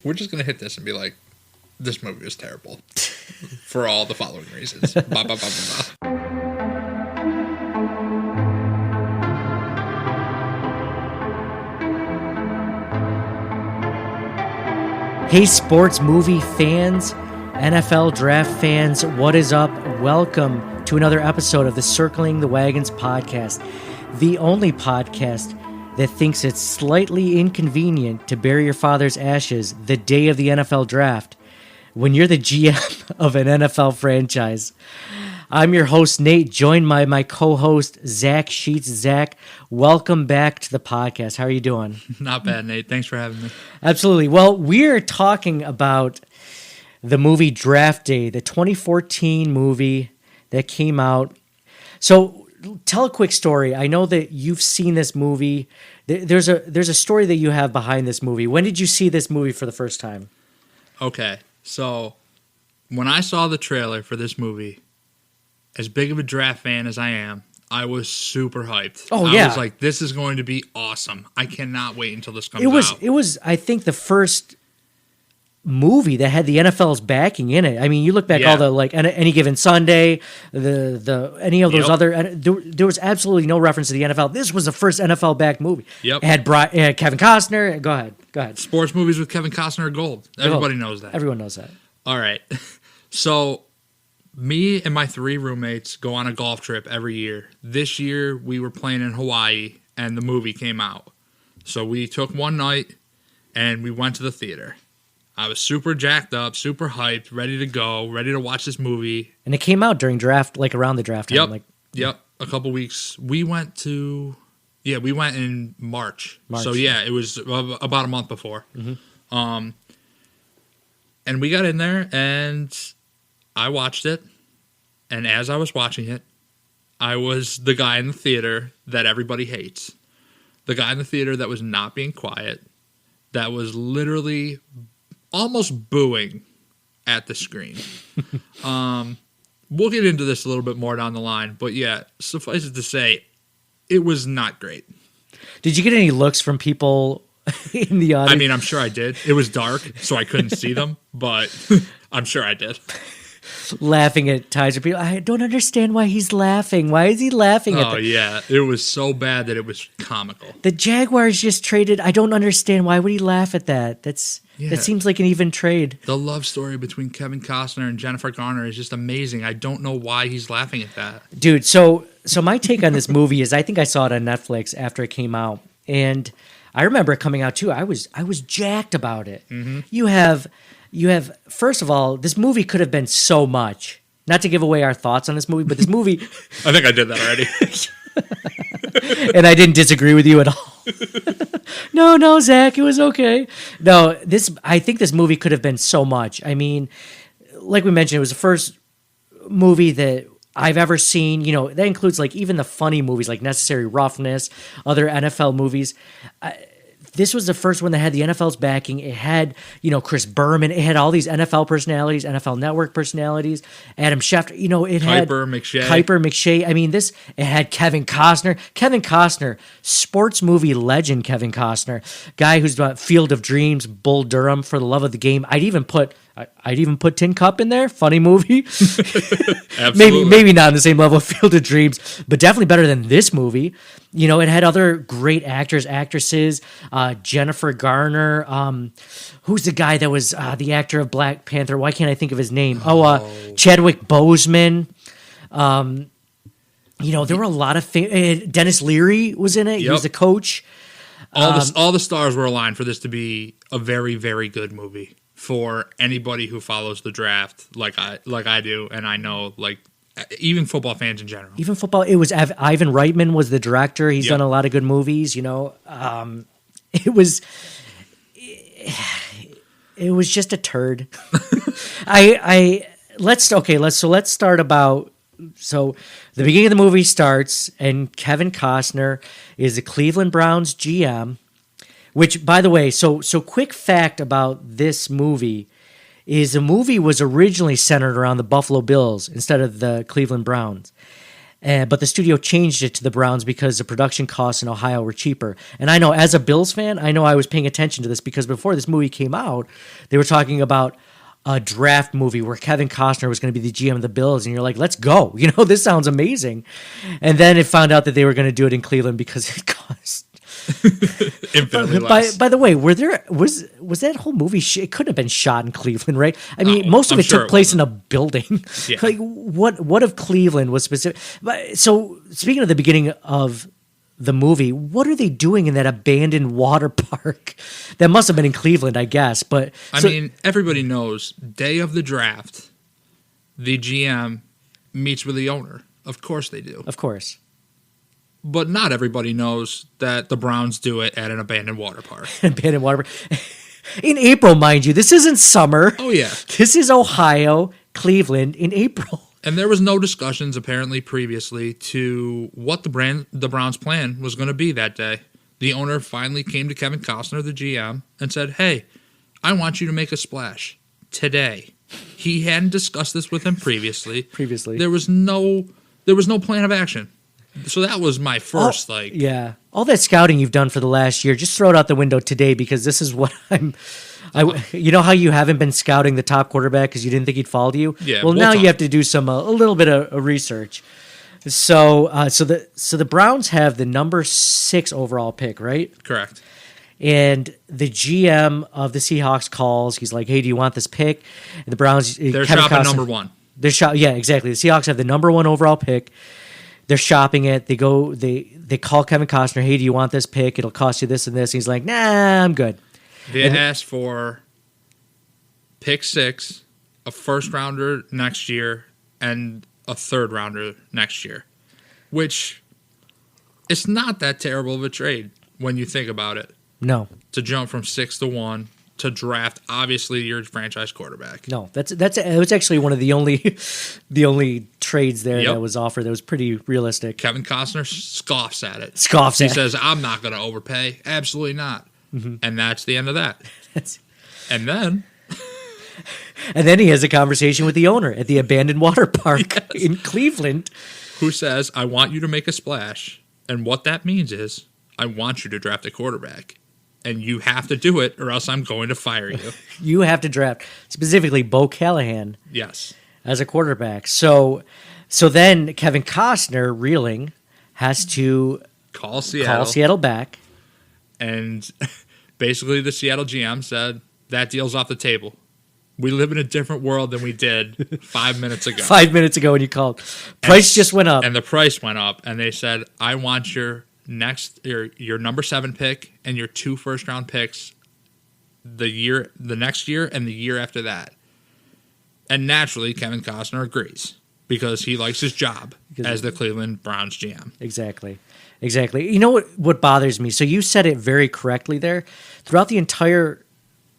We're just going to hit this and be like, this movie was terrible for all the following reasons. Ba, ba, ba, ba, ba. Hey, sports movie fans, NFL draft fans, what is up? Welcome to another episode of the Circling the Wagons podcast, the only podcast that thinks it's slightly inconvenient to bury your father's ashes the day of the NFL draft when you're the GM of an NFL franchise. I'm your host, Nate, joined by my co-host, Zach Sheets. Zach, welcome back to the podcast. How are you doing? Not bad, Nate. Thanks for having me. Absolutely. Well, we're talking about the movie Draft Day, the 2014 movie that came out. So tell a quick story. I know that you've seen this movie. There's a story that you have behind this movie. When did you see this movie for the first time? Okay, so when I saw the trailer for this movie, as big of a draft fan as I am, I was super hyped. Oh, yeah. I was like, this is going to be awesome. I cannot wait until this comes out. It was, I think, the first movie that had the NFL's backing in it. I mean, you look back all the, like, Any Given Sunday, any of those other, there was absolutely no reference to the NFL. This was the first NFL-backed movie. Yep. It had Kevin Costner. Go ahead. Sports movies with Kevin Costner are gold. Everybody knows that. Everyone knows that. All right. So me and my 3 roommates go on a golf trip every year. This year, we were playing in Hawaii, and the movie came out. So we took one night, and we went to the theater. I was super jacked up, super hyped, ready to go, ready to watch this movie. And it came out during draft, like around the draft time. Yep. A couple weeks. We went in March. So yeah, it was about a month before. Mm-hmm. And we got in there, and I watched it. And as I was watching it, I was the guy in the theater that everybody hates. The guy in the theater that was not being quiet, that was literally almost booing at the screen. We'll get into this a little bit more down the line, but yeah, suffice it to say, it was not great. Did you get any looks from people in the audience? I mean, I'm sure I did. It was dark, so I couldn't see them, but I'm sure I did. Laughing at times of people. I don't understand why he's laughing. Why is he laughing at Oh, yeah. It was so bad that it was comical. The Jaguars just traded. I don't understand. Why would he laugh at that? That seems like an even trade. The love story between Kevin Costner and Jennifer Garner is just amazing. I don't know why he's laughing at that. Dude, so my take on this movie is I think I saw it on Netflix after it came out. And I remember it coming out too. I was jacked about it. Mm-hmm. You have, first of all, this movie could have been so much. Not to give away our thoughts on this movie, but this movie... I think I did that already. And I didn't disagree with you at all. No, Zach, it was okay. No, I think this movie could have been so much. I mean, like we mentioned, it was the first movie that I've ever seen. You know, that includes like even the funny movies like Necessary Roughness, other NFL movies. This was the first one that had the NFL's backing. It had, Chris Berman. It had all these NFL personalities, NFL Network personalities, Adam Schefter. It had Kuiper, McShay. I mean, it had Kevin Costner. Kevin Costner, sports movie legend Kevin Costner, guy who's done Field of Dreams, Bull Durham, For the Love of the Game. I'd even put Tin Cup in there. Funny movie. maybe not on the same level of Field of Dreams, but definitely better than this movie. It had other great actors, actresses. Jennifer Garner. Who's the guy that was the actor of Black Panther? Why can't I think of his name? Chadwick Boseman. There were a lot of Dennis Leary was in it. He was the coach. All the stars were aligned for this to be a very, very good movie for anybody who follows the draft like I do, and I know even football fans in general. Even football. It was Ivan Reitman was the director. He's done a lot of good movies. It was just a turd. Let's start about. So the beginning of the movie starts, and Kevin Costner is the Cleveland Browns GM. Which, by the way, so quick fact about this movie is the movie was originally centered around the Buffalo Bills instead of the Cleveland Browns. But the studio changed it to the Browns because the production costs in Ohio were cheaper. And I know, as a Bills fan, I know I was paying attention to this because before this movie came out, they were talking about a draft movie where Kevin Costner was going to be the GM of the Bills. And you're like, let's go. This sounds amazing. And then it found out that they were going to do it in Cleveland because it cost infinitely less. By the way, was that whole movie? It couldn't have been shot in Cleveland, right? I mean, most of it took place in a building. Yeah. Like, what if Cleveland was specific? So, speaking of the beginning of the movie, what are they doing in that abandoned water park? That must have been in Cleveland, I guess. But I mean, everybody knows day of the draft, the GM meets with the owner. Of course they do. Of course. But not everybody knows that the Browns do it at an abandoned water park. Abandoned water park. In April, mind you. This isn't summer. Oh, yeah. This is Ohio, Cleveland in April. And there was no discussions apparently previously to what the Browns' plan was going to be that day. The owner finally came to Kevin Costner, the GM, and said, "Hey, I want you to make a splash today." He hadn't discussed this with him previously. There was no plan of action. So that was my first Yeah. All that scouting you've done for the last year, just throw it out the window today because this is what you know how you haven't been scouting the top quarterback because you didn't think he'd fall to you? Yeah. Well, now you have to do a little bit of research. So the Browns have the number 6 overall pick, right? Correct. And the GM of the Seahawks calls. He's like, "Hey, do you want this pick?" And the Browns, they're shopping number 1. Yeah, exactly. The Seahawks have the number 1 overall pick. They're shopping it. They call Kevin Costner. "Hey, do you want this pick? It'll cost you this and this." And he's like, "Nah, I'm good." They asked for pick 6, a first rounder next year, and a third rounder next year, which it's not that terrible of a trade when you think about it. No, to jump from 6 to 1 to draft obviously your franchise quarterback. No, it was actually one of the only trades there that was offered that was pretty realistic. Kevin Costner scoffs at it. He says, "I'm not going to overpay. Absolutely not." Mm-hmm. And that's the end of that. And then he has a conversation with the owner at the abandoned water park in Cleveland, who says, "I want you to make a splash, and what that means is I want you to draft a quarterback. And you have to do it, or else I'm going to fire you." You have to draft specifically Bo Callahan. Yes, as a quarterback. So then Kevin Costner, reeling, has to call Seattle back, and basically the Seattle GM said that deal's off the table. We live in a different world than we did 5 minutes ago. 5 minutes ago when you called, price just went up, and the price went up, and they said, "I want your number 7 pick and your 2 first-round picks the next year and the year after that." And naturally, Kevin Costner agrees because he likes his job as the Cleveland Browns GM. Exactly. You know what bothers me? So you said it very correctly there. Throughout the entire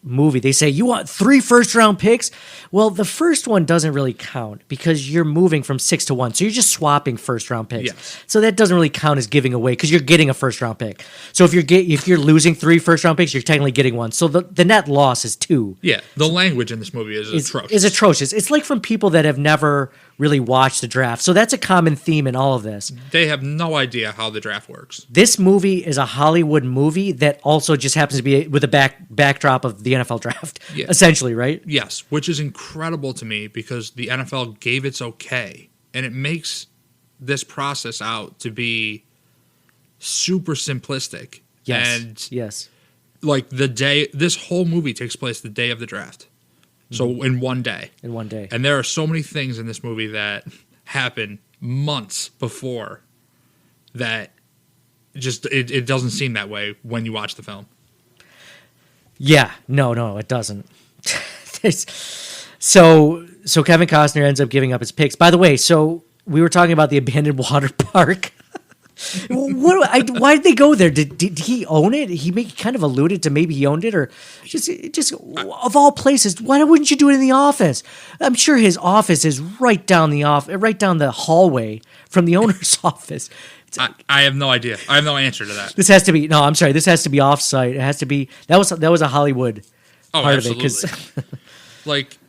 movie, they say, "You want 3 first-round picks?" Well, the first one doesn't really count because you're moving from 6 to 1. So you're just swapping first-round picks. Yes. So that doesn't really count as giving away because you're getting a first-round pick. So if you're losing 3 first-round picks, you're technically getting 1. So the net loss is 2. Yeah, the language in this movie is atrocious. It's like from people that have never really watched the draft. So that's a common theme in all of this. They have no idea how the draft works. This movie is a Hollywood movie that also just happens to be with a backdrop of the NFL draft, essentially, right? Yes, which is incredible to me because the NFL gave its okay, and it makes this process out to be super simplistic. Yes. Like this whole movie takes place the day of the draft. So in one day. And there are so many things in this movie that happen months before that just it doesn't seem that way when you watch the film. Yeah, no, it doesn't. So Kevin Costner ends up giving up his picks. By the way, so we were talking about the abandoned water park. Why did they go there? Did he own it? He kind of alluded to maybe he owned it, or just of all places. Why wouldn't you do it in the office? I'm sure his office is right down the hallway from the owner's office. I have no idea. I have no answer to that. This has to be offsite. It has to be that was a Hollywood part absolutely. of it. Like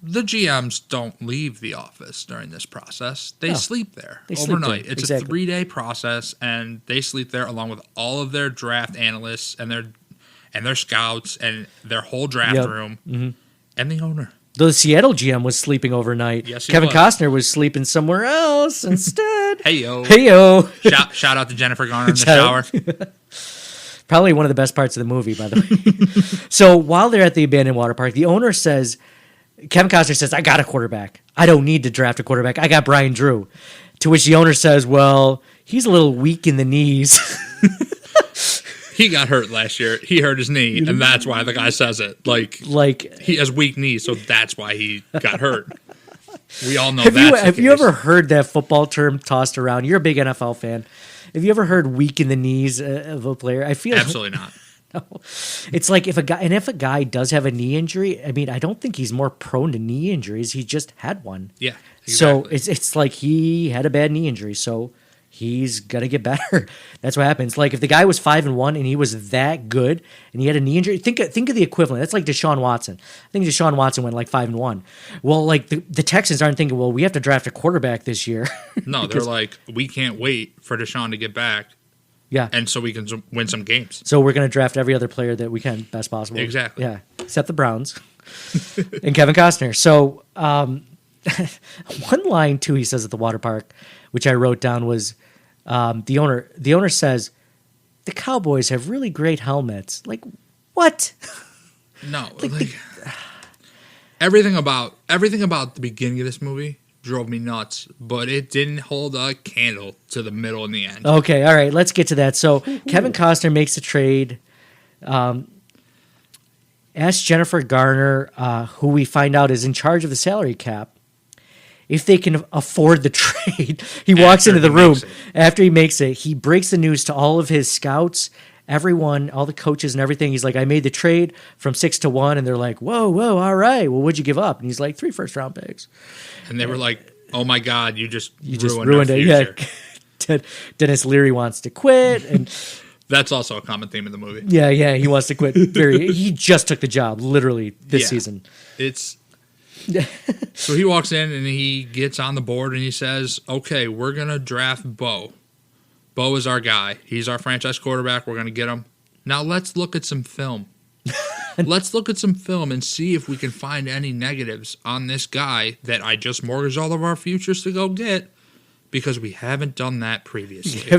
the GMs don't leave the office during this process. They sleep there Sleep overnight. there. It's Exactly. a 3-day process, and they sleep there along with all of their draft analysts and their scouts and their whole draft room and the owner. The Seattle GM was sleeping overnight. Yes, he Kevin was. Costner was sleeping somewhere else instead. Hey yo. Shout out to Jennifer Garner in the shower. Probably one of the best parts of the movie, by the way. So while they're at the abandoned water park, the owner says, Kevin Costner says, I got a quarterback. I don't need to draft a quarterback. I got Brian Drew. To which the owner says, well, he's a little weak in the knees. He got hurt last year. He hurt his knee, and that's why the guy says it. Like he has weak knees, so that's why he got hurt. We all know that. Have you ever heard that football term tossed around? You're a big NFL fan. Have you ever heard weak in the knees of a player? I feel absolutely not. No. It's like if a guy does have a knee injury, I mean, I don't think he's more prone to knee injuries. He just had one. Yeah. Exactly. So it's like he had a bad knee injury, so he's gonna get better. That's what happens. Like if the guy was 5-1 and he was that good and he had a knee injury, think of the equivalent. That's like Deshaun Watson. I think Deshaun Watson went like 5-1. Well, like the Texans aren't thinking, well, we have to draft a quarterback this year. No, they're like, we can't wait for Deshaun to get back. Yeah, and so we can win some games. So we're gonna draft every other player that we can best possible. Exactly. Yeah, except the Browns and Kevin Costner. So one line too he says at the water park, which I wrote down was. The owner says, the Cowboys have really great helmets. Like, what? No, everything about the beginning of this movie drove me nuts, but it didn't hold a candle to the middle and the end. Okay, all right, let's get to that. So Kevin Costner makes a trade. Asks Jennifer Garner, who we find out is in charge of the salary cap, if they can afford the trade. He walks into the room after he makes it. He breaks the news to all of his scouts, everyone, all the coaches and everything. He's like, I made the trade from 6-1. And they're like, whoa, all right. Well, what'd you give up? And he's like, 3 first-round picks. And they were like, oh, my God, you just ruined it. Yeah. Dennis Leary wants to quit. And that's also a common theme in the movie. Yeah, he wants to quit. He just took the job, literally, this season. So he walks in and he gets on the board and he says, okay, we're going to draft Bo. Bo is our guy. He's our franchise quarterback. We're going to get him. Now let's look at some film. Let's look at some film and see if we can find any negatives on this guy that I just mortgaged all of our futures to go get because we haven't done that previously.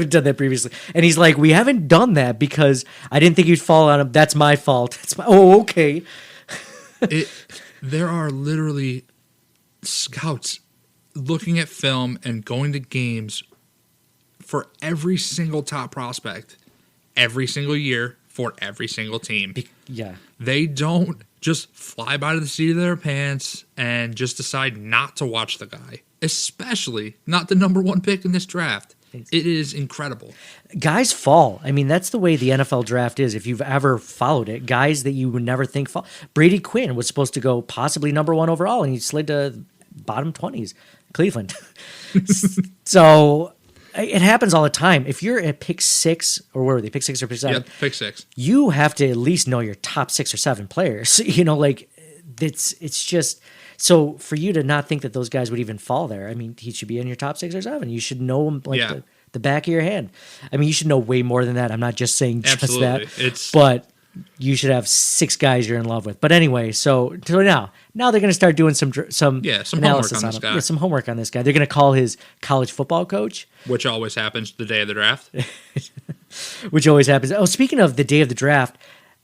And he's like, we haven't done that because I didn't think you'd fall on him. That's my fault. Okay. There are literally scouts looking at film and going to games for every single top prospect, every single year for every single team. Yeah. They don't just fly by to the seat of their pants and just decide not to watch the guy, especially not the number 1 pick in this draft. It is incredible. Guys fall. I mean, that's the way the NFL draft is. If you've ever followed it, guys that you would never think fall. Brady Quinn was supposed to go possibly number 1 overall, and he slid to bottom 20s, Cleveland. So it happens all the time. If you're at pick 6, or where were they? Pick 6 or pick 7? Yeah, pick 6. You have to at least know your top 6 or 7 players. You know, like it's just. So for you to not think that those guys would even fall there, I mean, he should be in your top 6 or 7. You should know him like the back of your hand. I mean, you should know way more than that. I'm not just saying just that. But you should have 6 guys you're in love with. But anyway, so now they're going to start doing some analysis on this guy. Yeah, some homework on this guy. They're going to call his college football coach, which always happens the day of the draft. Which always happens. Oh, speaking of the day of the draft,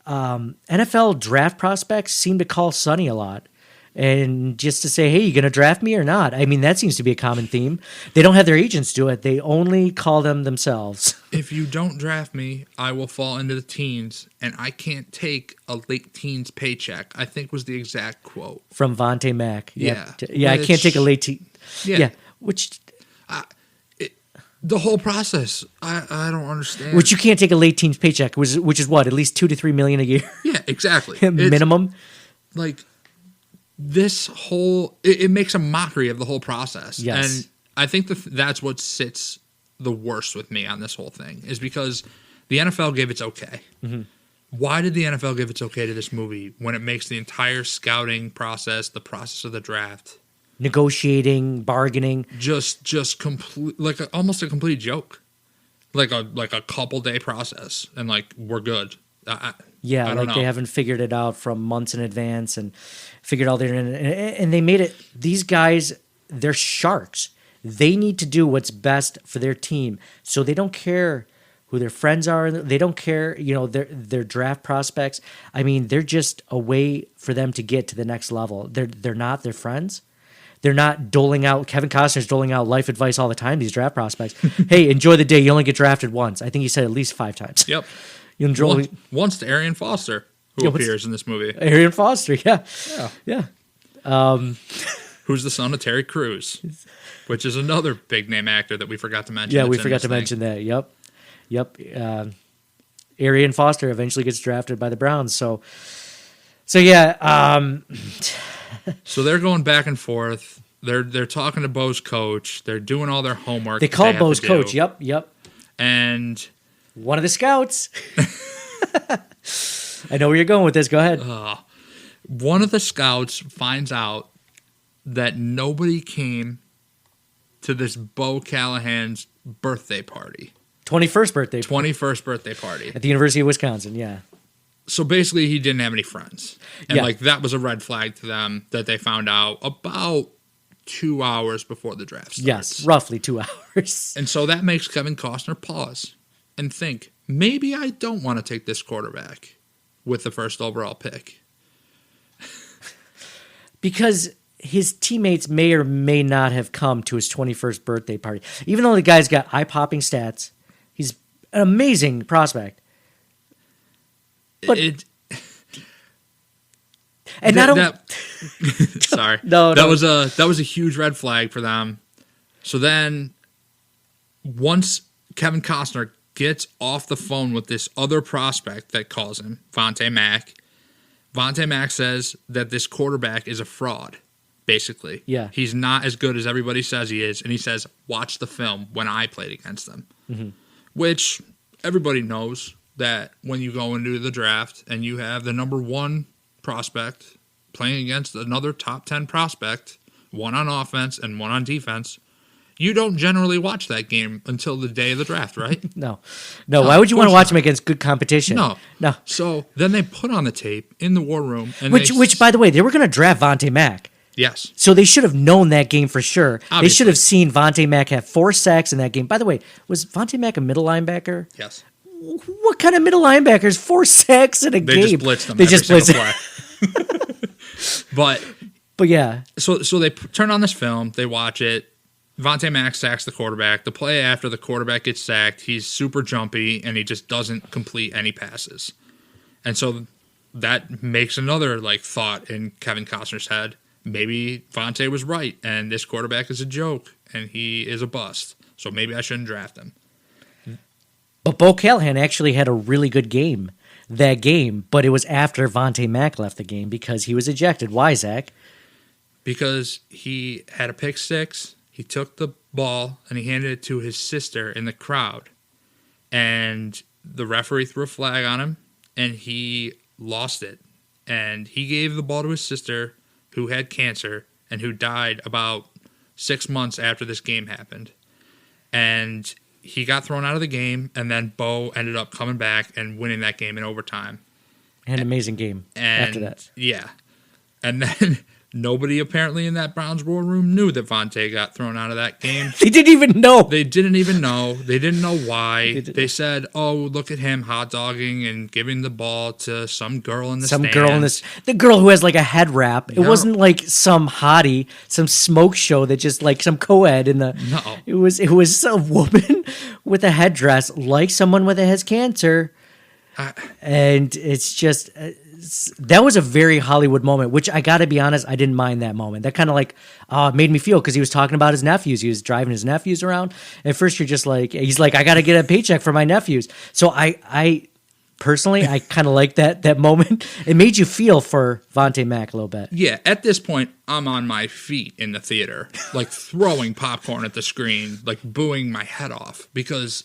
NFL draft prospects seem to call Sonny a lot. And just to say, hey, you going to draft me or not? I mean, that seems to be a common theme. They don't have their agents do it. They only call them themselves. If you don't draft me, I will fall into the teens, and I can't take a late teens paycheck, I think was the exact quote. From Vontae Mack. Yeah. Yeah, I can't take a late teen. Yeah. Which... the whole process, I don't understand. Which you can't take a late teens paycheck, which is what, at least $2 to $3 million a year? Yeah, exactly. Minimum? This whole it makes a mockery of the whole process. Yes. And I think that's what sits the worst with me on this whole thing is because the NFL gave its okay. Mm-hmm. why did the NFL give its okay to this movie when it makes the entire scouting process, the process of the draft, negotiating, bargaining, just complete, like almost a complete joke, like a couple day process, and like we're good. I don't know. They haven't figured it out from months in advance and figured all their and they made it. These guys, they're sharks. They need to do what's best for their team, so they don't care who their friends are. They don't care, their draft prospects. I mean, they're just a way for them to get to the next level. They're not their friends. They're not doling out. Kevin Costner's doling out life advice all the time. These draft prospects. Hey, enjoy the day. You only get drafted once. I think he said at least 5 times. Yep. You enjoy once to Arian Foster, who appears in this movie. Arian Foster, yeah. Who's the son of Terry Crews, which is another big name actor that we forgot to mention. Yeah, we forgot to mention that. Yep. Arian Foster eventually gets drafted by the Browns. So yeah. So they're going back and forth. They're talking to Bo's coach. They're doing all their homework. They call Bo's coach. Yep. And one of the scouts. I know where you're going with this. Go ahead. One of the scouts finds out that nobody came to this Bo Callahan's birthday party. 21st birthday party. At the University of Wisconsin, yeah. So basically, he didn't have any friends. And that was a red flag to them that they found out about 2 hours before the draft starts. Yes, roughly 2 hours. And so that makes Kevin Costner pause and think, maybe I don't want to take this quarterback with the first overall pick. Because his teammates may or may not have come to his 21st birthday party. Even though the guy's got eye-popping stats, he's an amazing prospect. But sorry. No. That was a huge red flag for them. So then once Kevin Costner gets off the phone with this other prospect that calls him, Vontae Mack says that this quarterback is a fraud, basically. Yeah. He's not as good as everybody says he is, and he says, watch the film when I played against them. Mm-hmm. Which everybody knows that when you go into the draft and you have the number 1 prospect playing against another top 10 prospect, one on offense and one on defense, you don't generally watch that game until the day of the draft, right? No. Why would you want to watch them against good competition? No. So then they put on the tape in the war room. And which, by the way, they were going to draft Vontae Mack. Yes. So they should have known that game for sure. Obviously. They should have seen Vontae Mack have 4 sacks in that game. By the way, was Vontae Mack a middle linebacker? Yes. What kind of middle linebackers 4 sacks in a game? They just blitzed them. They just blitzed them. But yeah. So they turn on this film. They watch it. Vontae Mack sacks the quarterback. The play after the quarterback gets sacked, he's super jumpy, and he just doesn't complete any passes. And so that makes another thought in Kevin Costner's head. Maybe Vontae was right, and this quarterback is a joke, and he is a bust. So maybe I shouldn't draft him. But Bo Callahan actually had a really good game that game, but it was after Vontae Mack left the game because he was ejected. Why, Zach? Because he had a pick six. He took the ball and he handed it to his sister in the crowd. And the referee threw a flag on him and he lost it. And he gave the ball to his sister who had cancer and who died about 6 months after this game happened. And he got thrown out of the game, and then Bo ended up coming back and winning that game in overtime. An amazing game after that. Yeah. And then nobody apparently in that Browns war room knew that Vontae got thrown out of that game. They didn't even know. They didn't even know. They didn't know why. They said, oh, look at him hot dogging and giving the ball to some girl in the stands. The girl who has like a head wrap. It wasn't like some hottie, some smoke show that just like some co-ed in the... No. It was a woman with a headdress like someone that has cancer. And it's just... that was a very Hollywood moment, which I got to be honest, I didn't mind that moment. That kind of made me feel because he was talking about his nephews. He was driving his nephews around. At first, you're just like, he's like, I got to get a paycheck for my nephews. So I personally, I kind of like that moment. It made you feel for Vontae Mack a little bit. Yeah, at this point, I'm on my feet in the theater, like throwing popcorn at the screen, like booing my head off because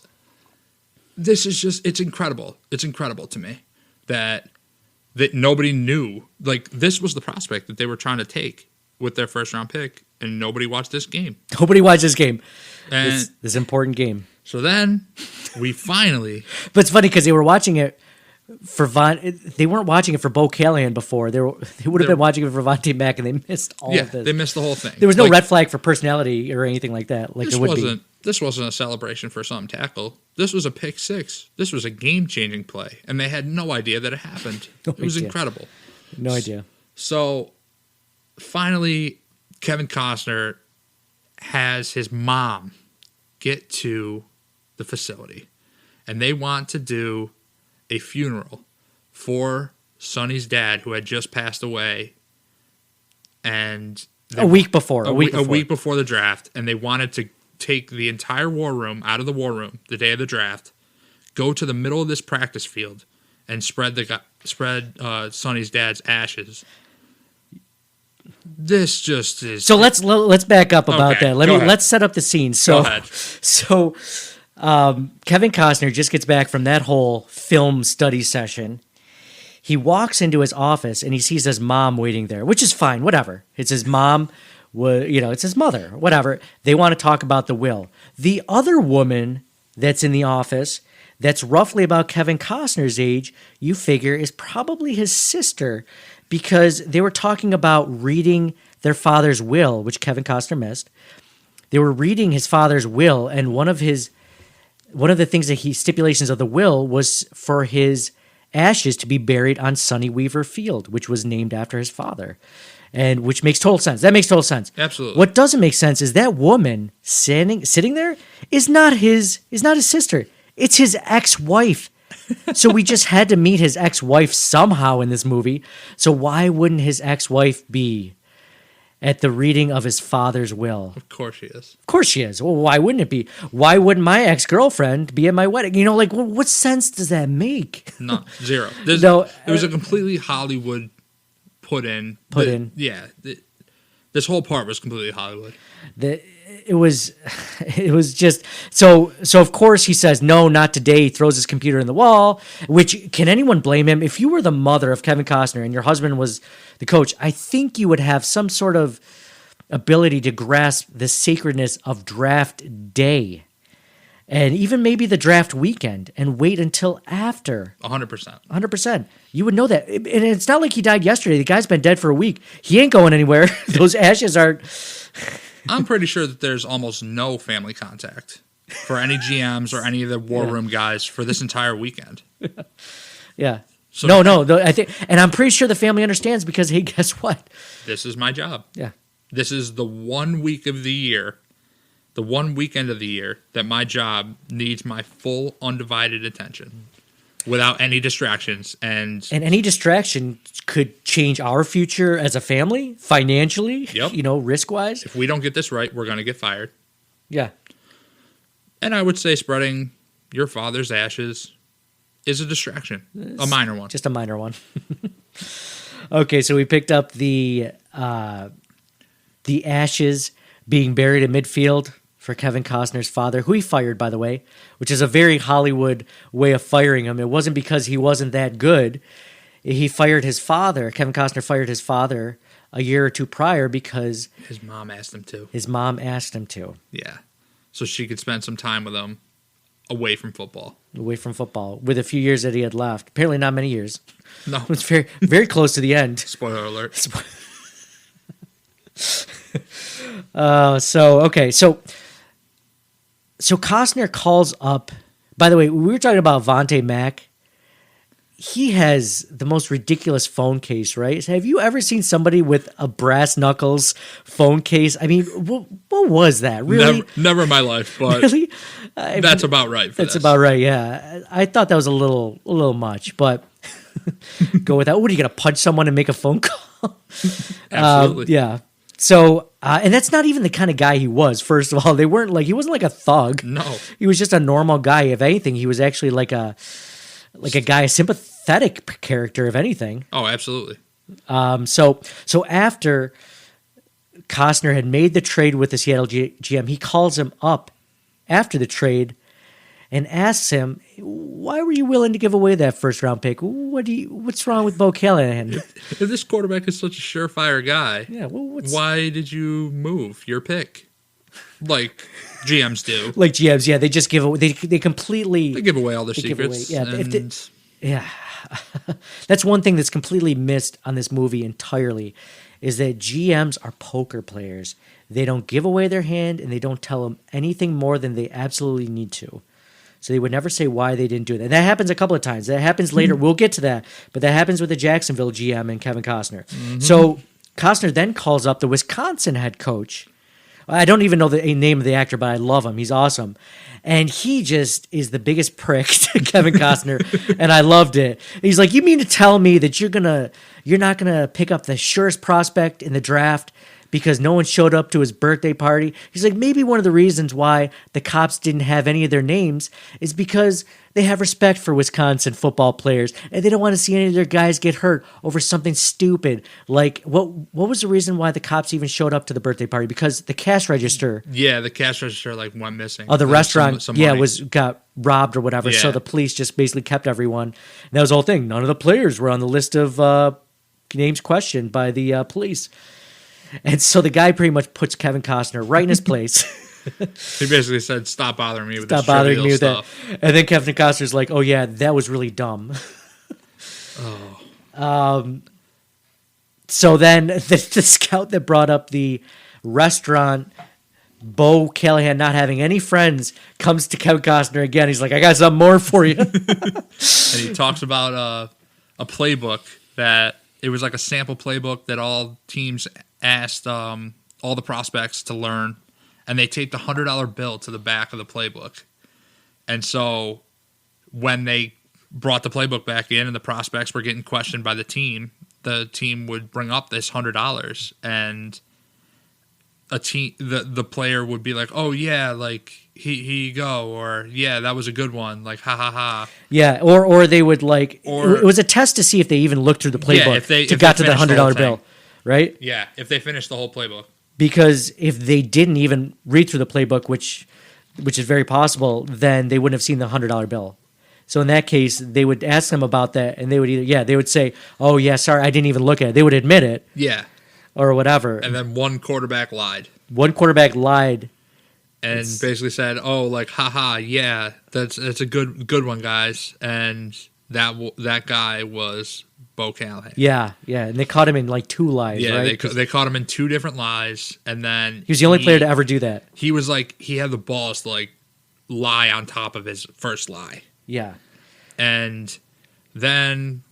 this is just, it's incredible. It's incredible to me. that nobody knew. Like, this was the prospect that they were trying to take with their first round pick, and nobody watched this game. Nobody watched this game. And this important game. So then we finally. But it's funny because they were watching it for they weren't watching it for Bo Callahan before. They would have been watching it for Vontae Mack, and they missed all of this. They missed the whole thing. There was no red flag for personality or anything like that. Like there would be. This wasn't a celebration for some tackle. This was a pick six. This was a game-changing play, and they had no idea that it happened. It was incredible. No idea. So finally, Kevin Costner has his mom get to the facility, and they want to do a funeral for Sonny's dad, who had just passed away, and a week before the draft, and they wanted to take the entire war room out of the war room the day of the draft, go to the middle of this practice field, and spread Sonny's dad's ashes. This just is. So let's back up about that. Let's set up the scene. So, go ahead. So Kevin Costner just gets back from that whole film study session. He walks into his office and he sees his mom waiting there, which is fine. Whatever. It's his mom. It's his mother. Whatever. They want to talk about the will. The other woman that's in the office, that's roughly about Kevin Costner's age, you figure is probably his sister, because they were talking about reading their father's will, which Kevin Costner missed. They were reading his father's will, and one of the things that stipulations of the will was for his ashes to be buried on Sonny Weaver Field, which was named after his father, and which makes total sense. That makes total sense. Absolutely. What doesn't make sense is that woman sitting there is not his sister. It's his ex-wife. So we just had to meet his ex-wife somehow in this movie. So why wouldn't his ex-wife be at the reading of his father's will? Of course she is. Of course she is. Well, why wouldn't it be? Why wouldn't my ex-girlfriend be at my wedding? What sense does that make? No, zero. It was a completely Hollywood put in. Yeah. This whole part was completely Hollywood. It was just so of course he says no, not today. He throws his computer in the wall, which, can anyone blame him? If you were the mother of Kevin Costner and your husband was the coach, I think you would have some sort of ability to grasp the sacredness of draft day and even maybe the draft weekend and wait until after. 100%. 100%. You would know that. And it's not like he died yesterday. The guy's been dead for a week. He ain't going anywhere. Those ashes aren't... I'm pretty sure that there's almost no family contact for any GMs or any of the war room guys for this entire weekend. Yeah. So no. I think, and I'm pretty sure the family understands because, hey, guess what? This is my job. Yeah. This is the 1 week of the year, the one weekend of the year that my job needs my full undivided attention without any distractions. And any distraction could change our future as a family, financially, risk-wise. If we don't get this right, we're going to get fired. Yeah. And I would say spreading your father's ashes is a distraction, a minor one. Just a minor one. Okay, so we picked up the ashes being buried in midfield for Kevin Costner's father, who he fired, by the way, which is a very Hollywood way of firing him. It wasn't because he wasn't that good. He fired his father. Kevin Costner fired his father a year or two prior because... his mom asked him to. His mom asked him to. Yeah. So she could spend some time with him away from football. Away from football, with a few years that he had left. Apparently not many years. No. It was very, very close to the end. Spoiler alert. So Costner calls up. By the way, we were talking about Vontae Mack. He has the most ridiculous phone case, right? Have you ever seen somebody with a brass knuckles phone case? I mean, what was that? Really? Never in my life, but really? That's about right. That's about right. Yeah, I thought that was a little much, but go with that. What, are you gonna punch someone and make a phone call? Absolutely. Yeah. So, and that's not even the kind of guy he was. First of all, he wasn't like a thug. No, he was just a normal guy. If anything, he was actually like a guy, a sympathetic character, if anything. Oh, absolutely. So after Costner had made the trade with the Seattle GM, he calls him up after the trade and asks him, "Why were you willing to give away that first round pick? What's wrong with Bo Callahan?" If this quarterback is such a surefire guy, Yeah, well, why did you move your pick? Like GMs do. Like GMs, yeah, they just give away. They completely They give away all their secrets. Yeah, that's one thing that's completely missed on this movie entirely, is that GMs are poker players. They don't give away their hand, and they don't tell them anything more than they absolutely need to. So they would never say why they didn't do that. And that happens a couple of times. That happens later. We'll get to that. But that happens with the Jacksonville GM and Kevin Costner. Mm-hmm. So Costner then calls up the Wisconsin head coach. I don't even know the name of the actor, but I love him. He's awesome. And he just is the biggest prick to Kevin Costner, and I loved it. He's like, "You mean to tell me that you're not gonna pick up the surest prospect in the draft because no one showed up to his birthday party?" He's like, "Maybe one of the reasons why the cops didn't have any of their names is because they have respect for Wisconsin football players, and they don't want to see any of their guys get hurt over something stupid. Like, what was the reason why the cops even showed up to the birthday party? Because the cash register." Yeah, the cash register went missing. Oh, the restaurant, got robbed or whatever. Yeah. So the police just basically kept everyone. And that was the whole thing. None of the players were on the list of names questioned by the police. And so the guy pretty much puts Kevin Costner right in his place. He basically said, "Stop bothering me with Stop this bothering me with stuff." That. And then Kevin Costner's like, "Oh yeah, that was really dumb." So then the scout that brought up the restaurant, Bo Callahan not having any friends, comes to Kevin Costner again. He's like, "I got something more for you." And he talks about a playbook that it was like a sample playbook that all teams asked all the prospects to learn. And they taped a $100 bill to the back of the playbook. And so when they brought the playbook back in and the prospects were getting questioned by the team would bring up this $100, and the player would be like, "Oh yeah, like here you go," or "Yeah, that was a good one," like "ha ha ha." Yeah, or they would like, it was a test to see if they even looked through the playbook if they got to the $100 bill, right? Yeah, if they finished the whole playbook. Because if they didn't even read through the playbook, which is very possible, then they wouldn't have seen the $100 bill. So in that case, they would ask them about that, and they would say, "Oh yeah, sorry, I didn't even look at it." They would admit it, yeah, or whatever. And then one quarterback lied, and basically said, "Oh, like haha, yeah, that's a good one, guys," and that guy was Bo Callahan. Yeah, and they caught him in like 2 lies. Yeah, right? they caught him in 2 different lies, and then he was the only player to ever do that. He was like, he had the balls to like lie on top of his first lie. Yeah, and then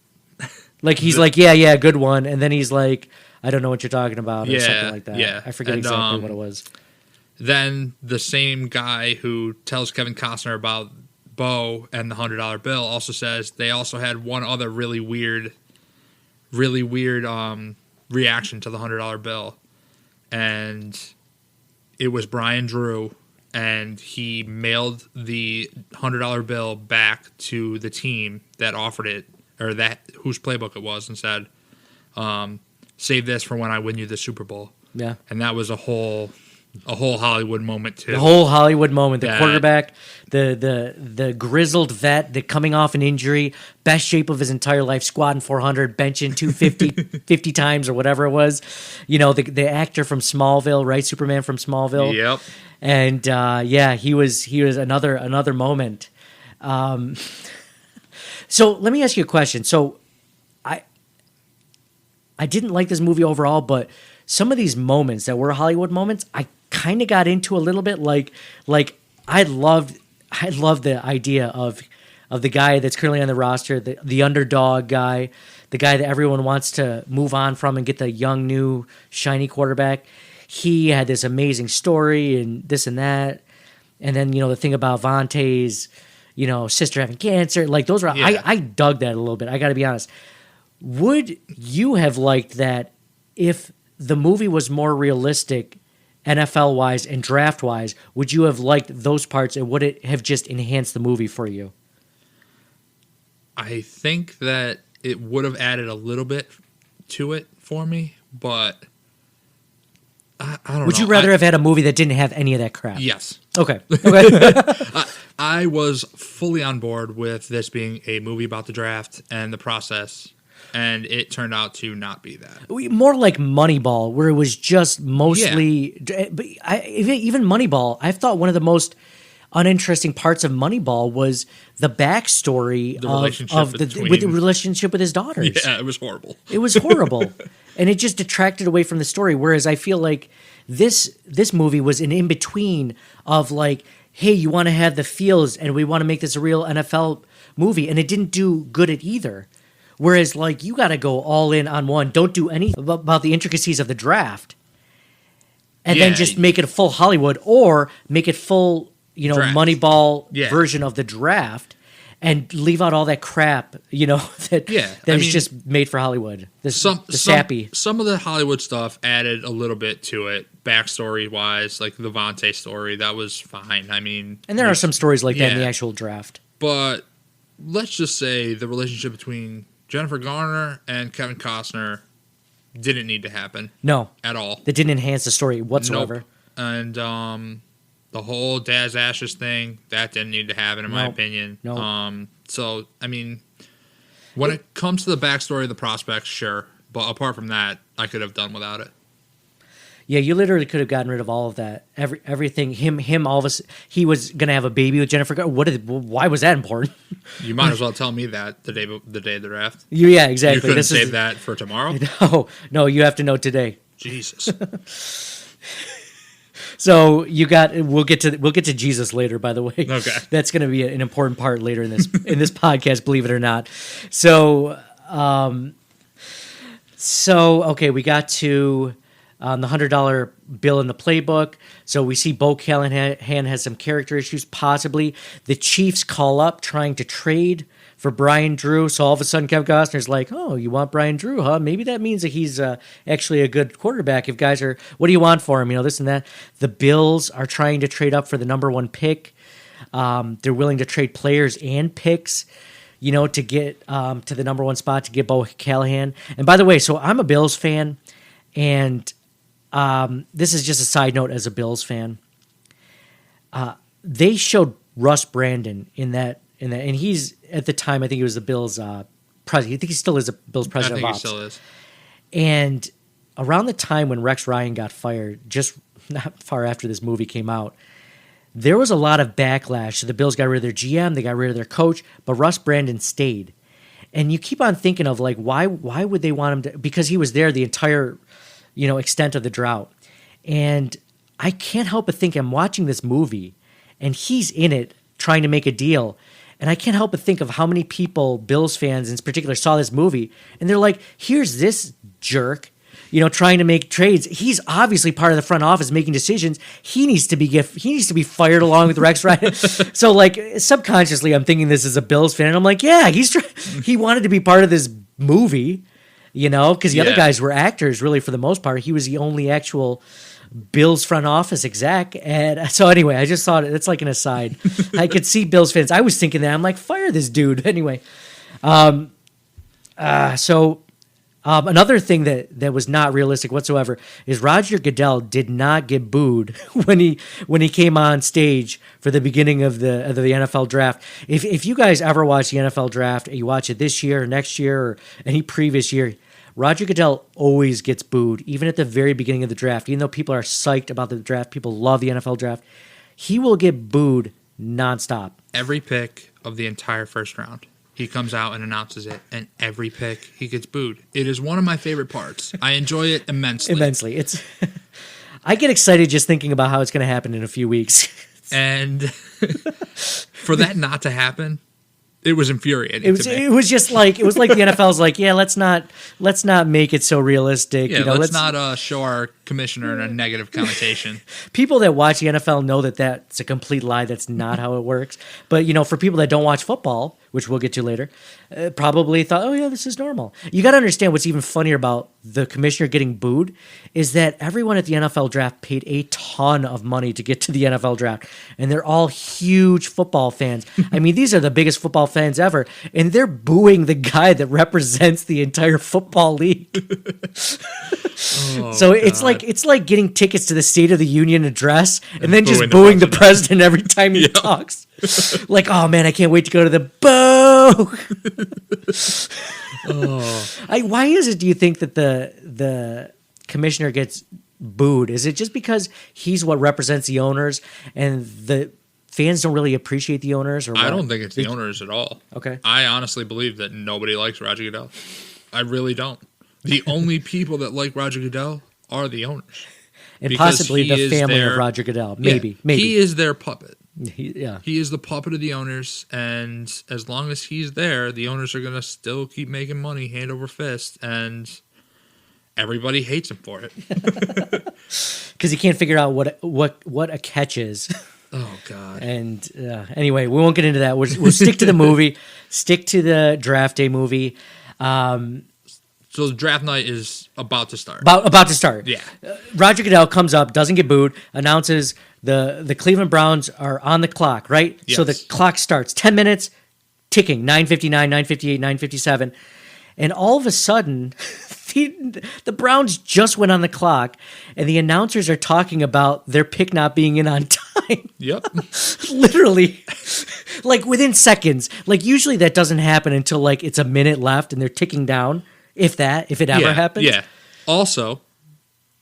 like he's like, yeah, good one, and then he's like, "I don't know what you're talking about," or something like that. Yeah, I forget exactly what it was. Then the same guy who tells Kevin Costner about Bo and the $100 bill also says they also had one other really weird reaction to the $100 bill, and it was Brian Drew, and he mailed the $100 bill back to the team that offered it, or that whose playbook it was, and said, "Save this for when I win you the Super Bowl." Yeah, and that was a whole Hollywood moment too. The whole Hollywood moment. The quarterback, the grizzled vet, the coming off an injury, best shape of his entire life, squatting 400, benching 250 50 times or whatever it was. You know, the actor from Smallville, right? Superman from Smallville. Yep. And he was another moment. So let me ask you a question. So I didn't like this movie overall, but some of these moments that were Hollywood moments, I kind of got into a little bit. Like I loved the idea of the guy that's currently on the roster, the underdog guy, the guy that everyone wants to move on from and get the young, new, shiny quarterback. He had this amazing story and this and that. And then, the thing about Vontae's, sister having cancer. Like those were, yeah. I dug that a little bit. I got to be honest. Would you have liked that if the movie was more realistic, NFL-wise and draft-wise? Would you have liked those parts, and would it have just enhanced the movie for you? I think that it would have added a little bit to it for me, but I I don't know. Would you rather have had a movie that didn't have any of that crap? Yes. Okay. I was fully on board with this being a movie about the draft and the process, and it turned out to not be that. More like Moneyball, where it was just mostly. Yeah. But even Moneyball, I thought one of the most uninteresting parts of Moneyball was the backstory with the relationship with his daughters. Yeah, it was horrible. It was horrible, and it just detracted away from the story. Whereas I feel like this movie was an in between of like, hey, you want to have the feels, and we want to make this a real NFL movie, and it didn't do good at either. Whereas like you got to go all in on one. Don't do anything about the intricacies of the draft, and then just make it a full Hollywood or make it full. Draft. Moneyball version of the draft, and leave out all that crap, that is just made for Hollywood. Sappy. Some of the Hollywood stuff added a little bit to it, backstory wise, like the Vontae story. That was fine. I mean, and there are some stories like that in the actual draft. But let's just say the relationship between Jennifer Garner and Kevin Costner didn't need to happen. No, at all. That didn't enhance the story whatsoever. Nope. And the whole Daz Ashes thing, that didn't need to happen, in my opinion. Nope. So, I mean, when it comes to the backstory of the prospects, sure. But apart from that, I could have done without it. Yeah, you literally could have gotten rid of all of that. Everything. Him. All of us. He was gonna have a baby with Jennifer. Why was that important? You might as well tell me that the day of the draft. Yeah, exactly. You couldn't save that for tomorrow. No. You have to know today. Jesus. So we'll get to Jesus later, by the way. Okay. That's going to be an important part later in this podcast, believe it or not. So okay, we got to the $100 bill in the playbook. So we see Bo Callahan has some character issues, possibly. The Chiefs call up trying to trade for Brian Drew. So all of a sudden Kevin Costner's like, oh, you want Brian Drew, huh? Maybe that means that he's actually a good quarterback. If guys are, what do you want for him? This and that. The Bills are trying to trade up for the number one pick. They're willing to trade players and picks, to get to the number one spot to get Bo Callahan. And by the way, so I'm a Bills fan, and this is just a side note as a Bills fan. They showed Russ Brandon in that, and he's at the time, I think he was the Bills president. I think he still is the Bills president. I think he still is. And around the time when Rex Ryan got fired, just not far after this movie came out, there was a lot of backlash. So the Bills got rid of their GM, they got rid of their coach, but Russ Brandon stayed. And you keep on thinking of like, why would they want him to? Because he was there the entire, extent of the drought. And I can't help but think I'm watching this movie, and he's in it trying to make a deal. And I can't help but think of how many people, Bills fans in particular, saw this movie, and they're like, here's this jerk, trying to make trades. He's obviously part of the front office making decisions. He needs to be fired along with Rex Ryan. So like subconsciously, I'm thinking this as a Bills fan, and I'm like, yeah, he wanted to be part of this movie, because the other guys were actors really for the most part. He was the only actual Bills front office exec. And so anyway, I just thought it's like an aside. I could see Bills fans. I was thinking that. I'm like, fire this dude. Anyway. Another thing that was not realistic whatsoever is Roger Goodell did not get booed when he came on stage for the beginning of the NFL draft. If you guys ever watch the NFL draft, you watch it this year or next year or any previous year, Roger Goodell always gets booed, even at the very beginning of the draft. Even though people are psyched about the draft, people love the NFL draft, he will get booed nonstop. Every pick of the entire first round, he comes out and announces it, and every pick, he gets booed. It is one of my favorite parts. I enjoy it immensely. It's I get excited just thinking about how it's going to happen in a few weeks. And for that not to happen, it was infuriating. It was just like the NFL's like, yeah, let's not make it so realistic. Yeah, let's not show our commissioner in a negative connotation. People that watch the NFL know that that's a complete lie. That's not how it works. But for people that don't watch football, which we'll get to later, probably thought, oh yeah, this is normal. You got to understand what's even funnier about the commissioner getting booed is that everyone at the NFL draft paid a ton of money to get to the NFL draft, and they're all huge football fans. I mean, these are the biggest football fans ever, and they're booing the guy that represents the entire football league. So it's like getting tickets to the State of the Union address and then just booing the president every time he talks. Like, oh man, I can't wait to go to the boo. Why is it, do you think, that the commissioner gets booed? Is it just because he's what represents the owners and the fans don't really appreciate the owners? Or what? I don't think it's the owners at all. Okay. I honestly believe that nobody likes Roger Goodell. I really don't. The only people that like Roger Goodell are the owners. And possibly the family of Roger Goodell. Maybe. He is their puppet. He is the puppet of the owners, and as long as he's there, the owners are going to still keep making money hand over fist, and everybody hates him for it. Because he can't figure out what a catch is. Oh, God. And anyway, we won't get into that. We'll stick to the movie, stick to the draft day movie. So the draft night is about to start. About to start. Yeah. Roger Goodell comes up, doesn't get booed, announces the Cleveland Browns are on the clock, right? Yes. So the clock starts. 10 minutes, ticking, 9:59, 9:58, 9:57. And all of a sudden, the Browns just went on the clock, and the announcers are talking about their pick not being in on time. Yep. Literally. Like within seconds. Like usually that doesn't happen until like it's a minute left and they're ticking down. If it ever happens. Yeah. Also,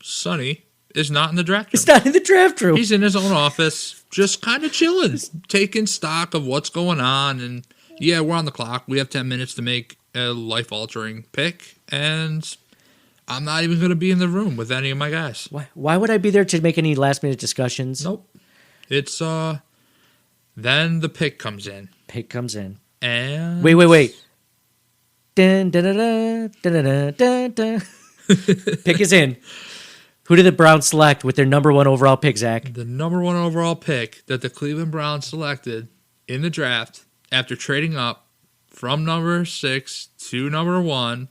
Sonny is not in the draft room. It's not in the draft room. He's in his own office, just kind of chilling, taking stock of what's going on. And yeah, we're on the clock. We have 10 minutes to make a life-altering pick, and I'm not even going to be in the room with any of my guys. Why would I be there to make any last-minute discussions? Nope. It's, then the pick comes in. And... Wait. Dun, dun, dun, dun, dun, dun, dun. Pick is in. Who did the Browns select with their number one overall pick, Zach? The number one overall pick that the Cleveland Browns selected in the draft after trading up from number 6 to number 1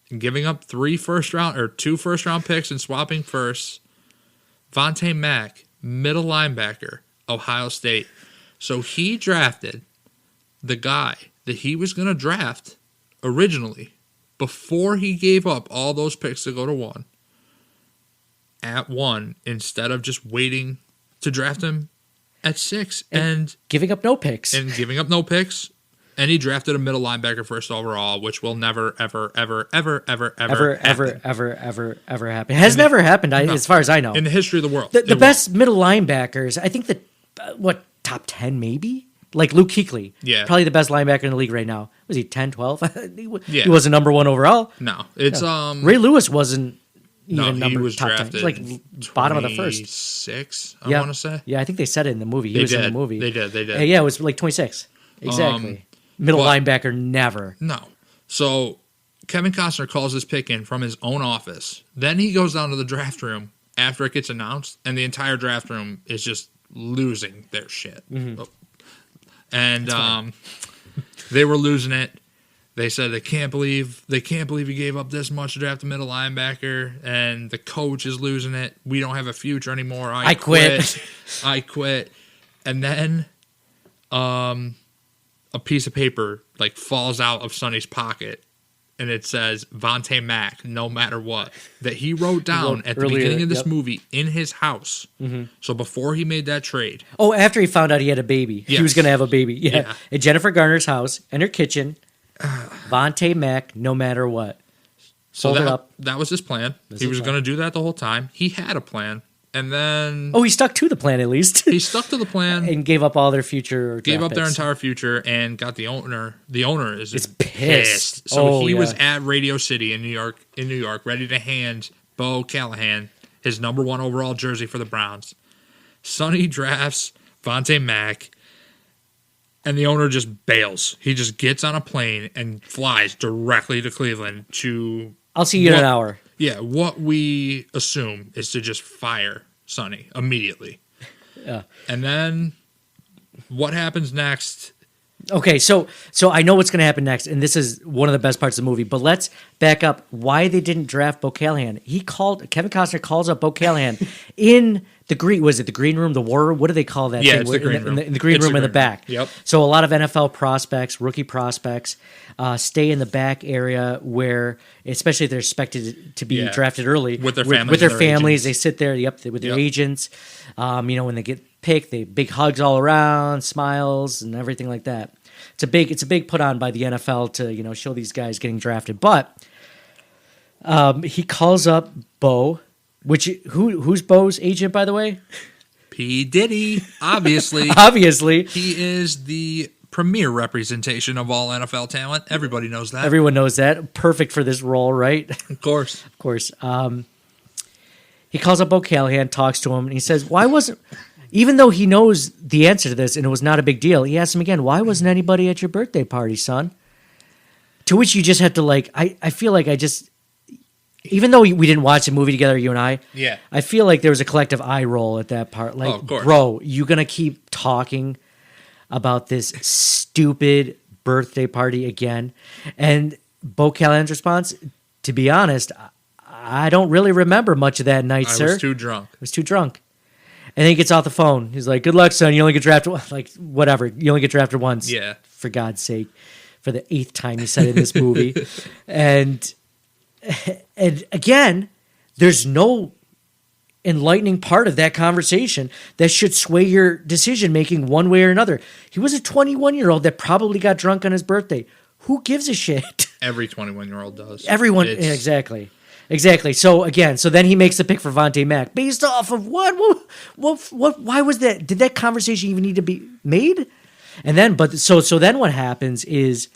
and giving up 2 first round picks and swapping firsts. Vontae Mack, middle linebacker, Ohio State. So he drafted the guy that he was going to draft originally, before he gave up all those picks to go to 1, at 1, instead of just waiting to draft him at 6 and giving up no picks. And he drafted a middle linebacker first overall, which will never, ever happen. It has never happened, as far as I know. In the history of the world. The best middle linebackers, I think that, top 10 maybe? Like Luke Kuechly. Yeah. Probably the best linebacker in the league right now. Was he 10, 12? Yeah. He wasn't number 1 overall. No. It's Ray Lewis wasn't even he was top drafted 10. Like bottom of the first. 26, I want to say. Yeah, I think they said it in the movie. He was in the movie. They did. Yeah, it was like 26. Exactly. Middle linebacker, never. No. So Kevin Costner calls his pick in from his own office. Then he goes down to the draft room after it gets announced, and the entire draft room is just losing their shit. Mm-hmm. And they were losing it. They said they can't believe he gave up this much to draft a middle linebacker, and the coach is losing it. We don't have a future anymore. I quit. I quit. And then a piece of paper falls out of Sonny's pocket, and it says Vontae Mack, no matter what, that he wrote down at the beginning of this movie in his house. Mm-hmm. So before he made that trade. Oh, after he found out he had a baby. Yes. He was going to have a baby. Yeah. At Jennifer Garner's house, in her kitchen, Vontae Mack, no matter what. So that was his plan. He was going to do that the whole time. He had a plan. And then... Oh, he stuck to the plan at least. He stuck to the plan. And gave up all their future. Gave up their entire future and got the owner. The owner is pissed. So he was at Radio City in New York, ready to hand Bo Callahan his number 1 overall jersey for the Browns. Sonny drafts Vontae Mack, and the owner just bails. He just gets on a plane and flies directly to Cleveland to... I'll see you in an hour. Yeah, what we assume is to just fire Sonny immediately. Yeah. And then what happens next Okay, so I know what's going to happen next, and this is one of the best parts of the movie. But let's back up. Why they didn't draft Bo Callahan? Kevin Costner calls up Bo Callahan in the green. Was it the green room, the war room? What do they call that? Yeah, thing? it's the green room. In the green room in the back. Yep. So a lot of NFL prospects, rookie prospects, stay in the back area where, especially if they're expected to be drafted early with their families, they sit there. With their agents. When they get picked, they big hugs all around, smiles, and everything like that. It's a big put on by the NFL to show these guys getting drafted. But he calls up Bo, who's Bo's agent, by the way? P. Diddy, obviously. Obviously, he is the premier representation of all NFL talent. Everybody knows that. Everyone knows that. Perfect for this role, right? Of course. Of course. He calls up Bo Callahan, talks to him, and he says, "Why wasn't?" Even though he knows the answer to this and it was not a big deal, he asks him again, "Why wasn't anybody at your birthday party, son?" To which you just have to I feel like even though we didn't watch the movie together, you and I, I feel like there was a collective eye roll at that part. Like, of course. Bro, you gonna keep talking about this stupid birthday party again? And Bo Callahan's response, to be honest, I don't really remember much of that night, sir. I was too drunk. And then he gets off the phone. He's like, "Good luck, son. You only get drafted whatever. You only get drafted once." Yeah. For God's sake. For the 8th time he said it in this movie. And again, there's no enlightening part of that conversation that should sway your decision making one way or another. He was a 21-year-old that probably got drunk on his birthday. Who gives a shit? Every 21-year-old does. Everyone, exactly. So then he makes the pick for Vontae Mack based off of what? Why was that? Did that conversation even need to be made? And then, so then what happens is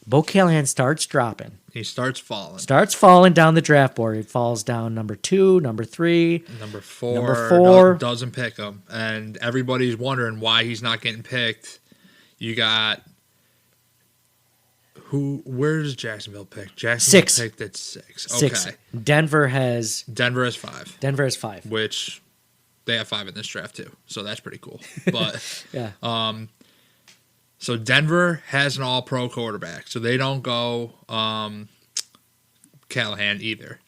Bo Callahan starts dropping. He starts falling down the draft board. He falls down number 2, number 3, number 4. Doesn't pick him, and everybody's wondering why he's not getting picked. You got. Where's Jacksonville picked? Jacksonville 6. picked at 6. Okay. 6. Denver has 5. Which they have 5 in this draft too. So that's pretty cool. But yeah. So Denver has an all-pro quarterback. So they don't go Callahan either.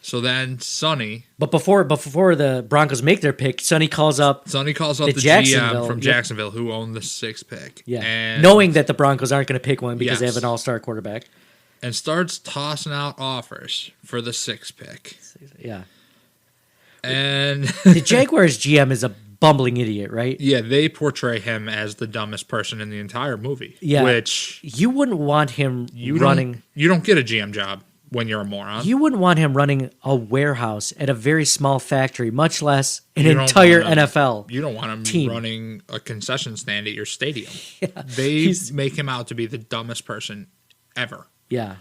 So then Sonny. But before the Broncos make their pick, Sonny calls up the GM from Jacksonville who owned the 6th pick. Yeah. And knowing that the Broncos aren't going to pick one because they have an all-star quarterback. And starts tossing out offers for the 6th pick. Yeah. And the Jaguars GM is a bumbling idiot, right? Yeah, they portray him as the dumbest person in the entire movie. Yeah. Which you wouldn't want him running. You don't get a GM job when you're a moron. You wouldn't want him running a warehouse at a very small factory, much less an entire NFL. You don't want him team. Running a concession stand at your stadium. Yeah, they make him out to be the dumbest person ever. Yeah,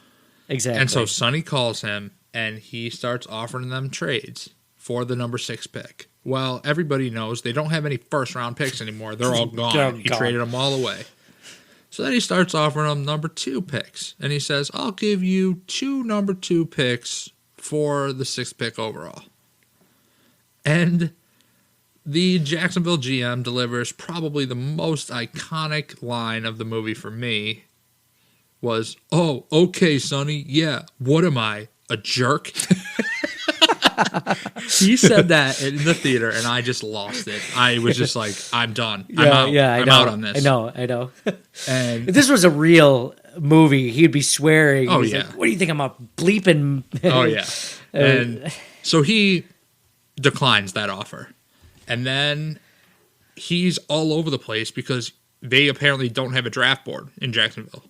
exactly. And so Sonny calls him, and he starts offering them trades for the number 6 pick. Well, everybody knows they don't have any first-round picks anymore. They're all gone. He traded them all away. So then he starts offering them number 2 picks. And he says, "I'll give you 2 number 2 picks for the 6th pick overall." And the Jacksonville GM delivers probably the most iconic line of the movie for me was, "Oh, okay, Sonny. Yeah, what am I, a jerk?" He said that in the theater, and I just lost it. I was just like, I'm done. I'm out. I'm out on this. I know. And if this was a real movie, he'd be swearing. Oh, He's yeah. like, what do you think I'm a bleeping? Oh, yeah. And so he declines that offer. And then he's all over the place because they apparently don't have a draft board in Jacksonville.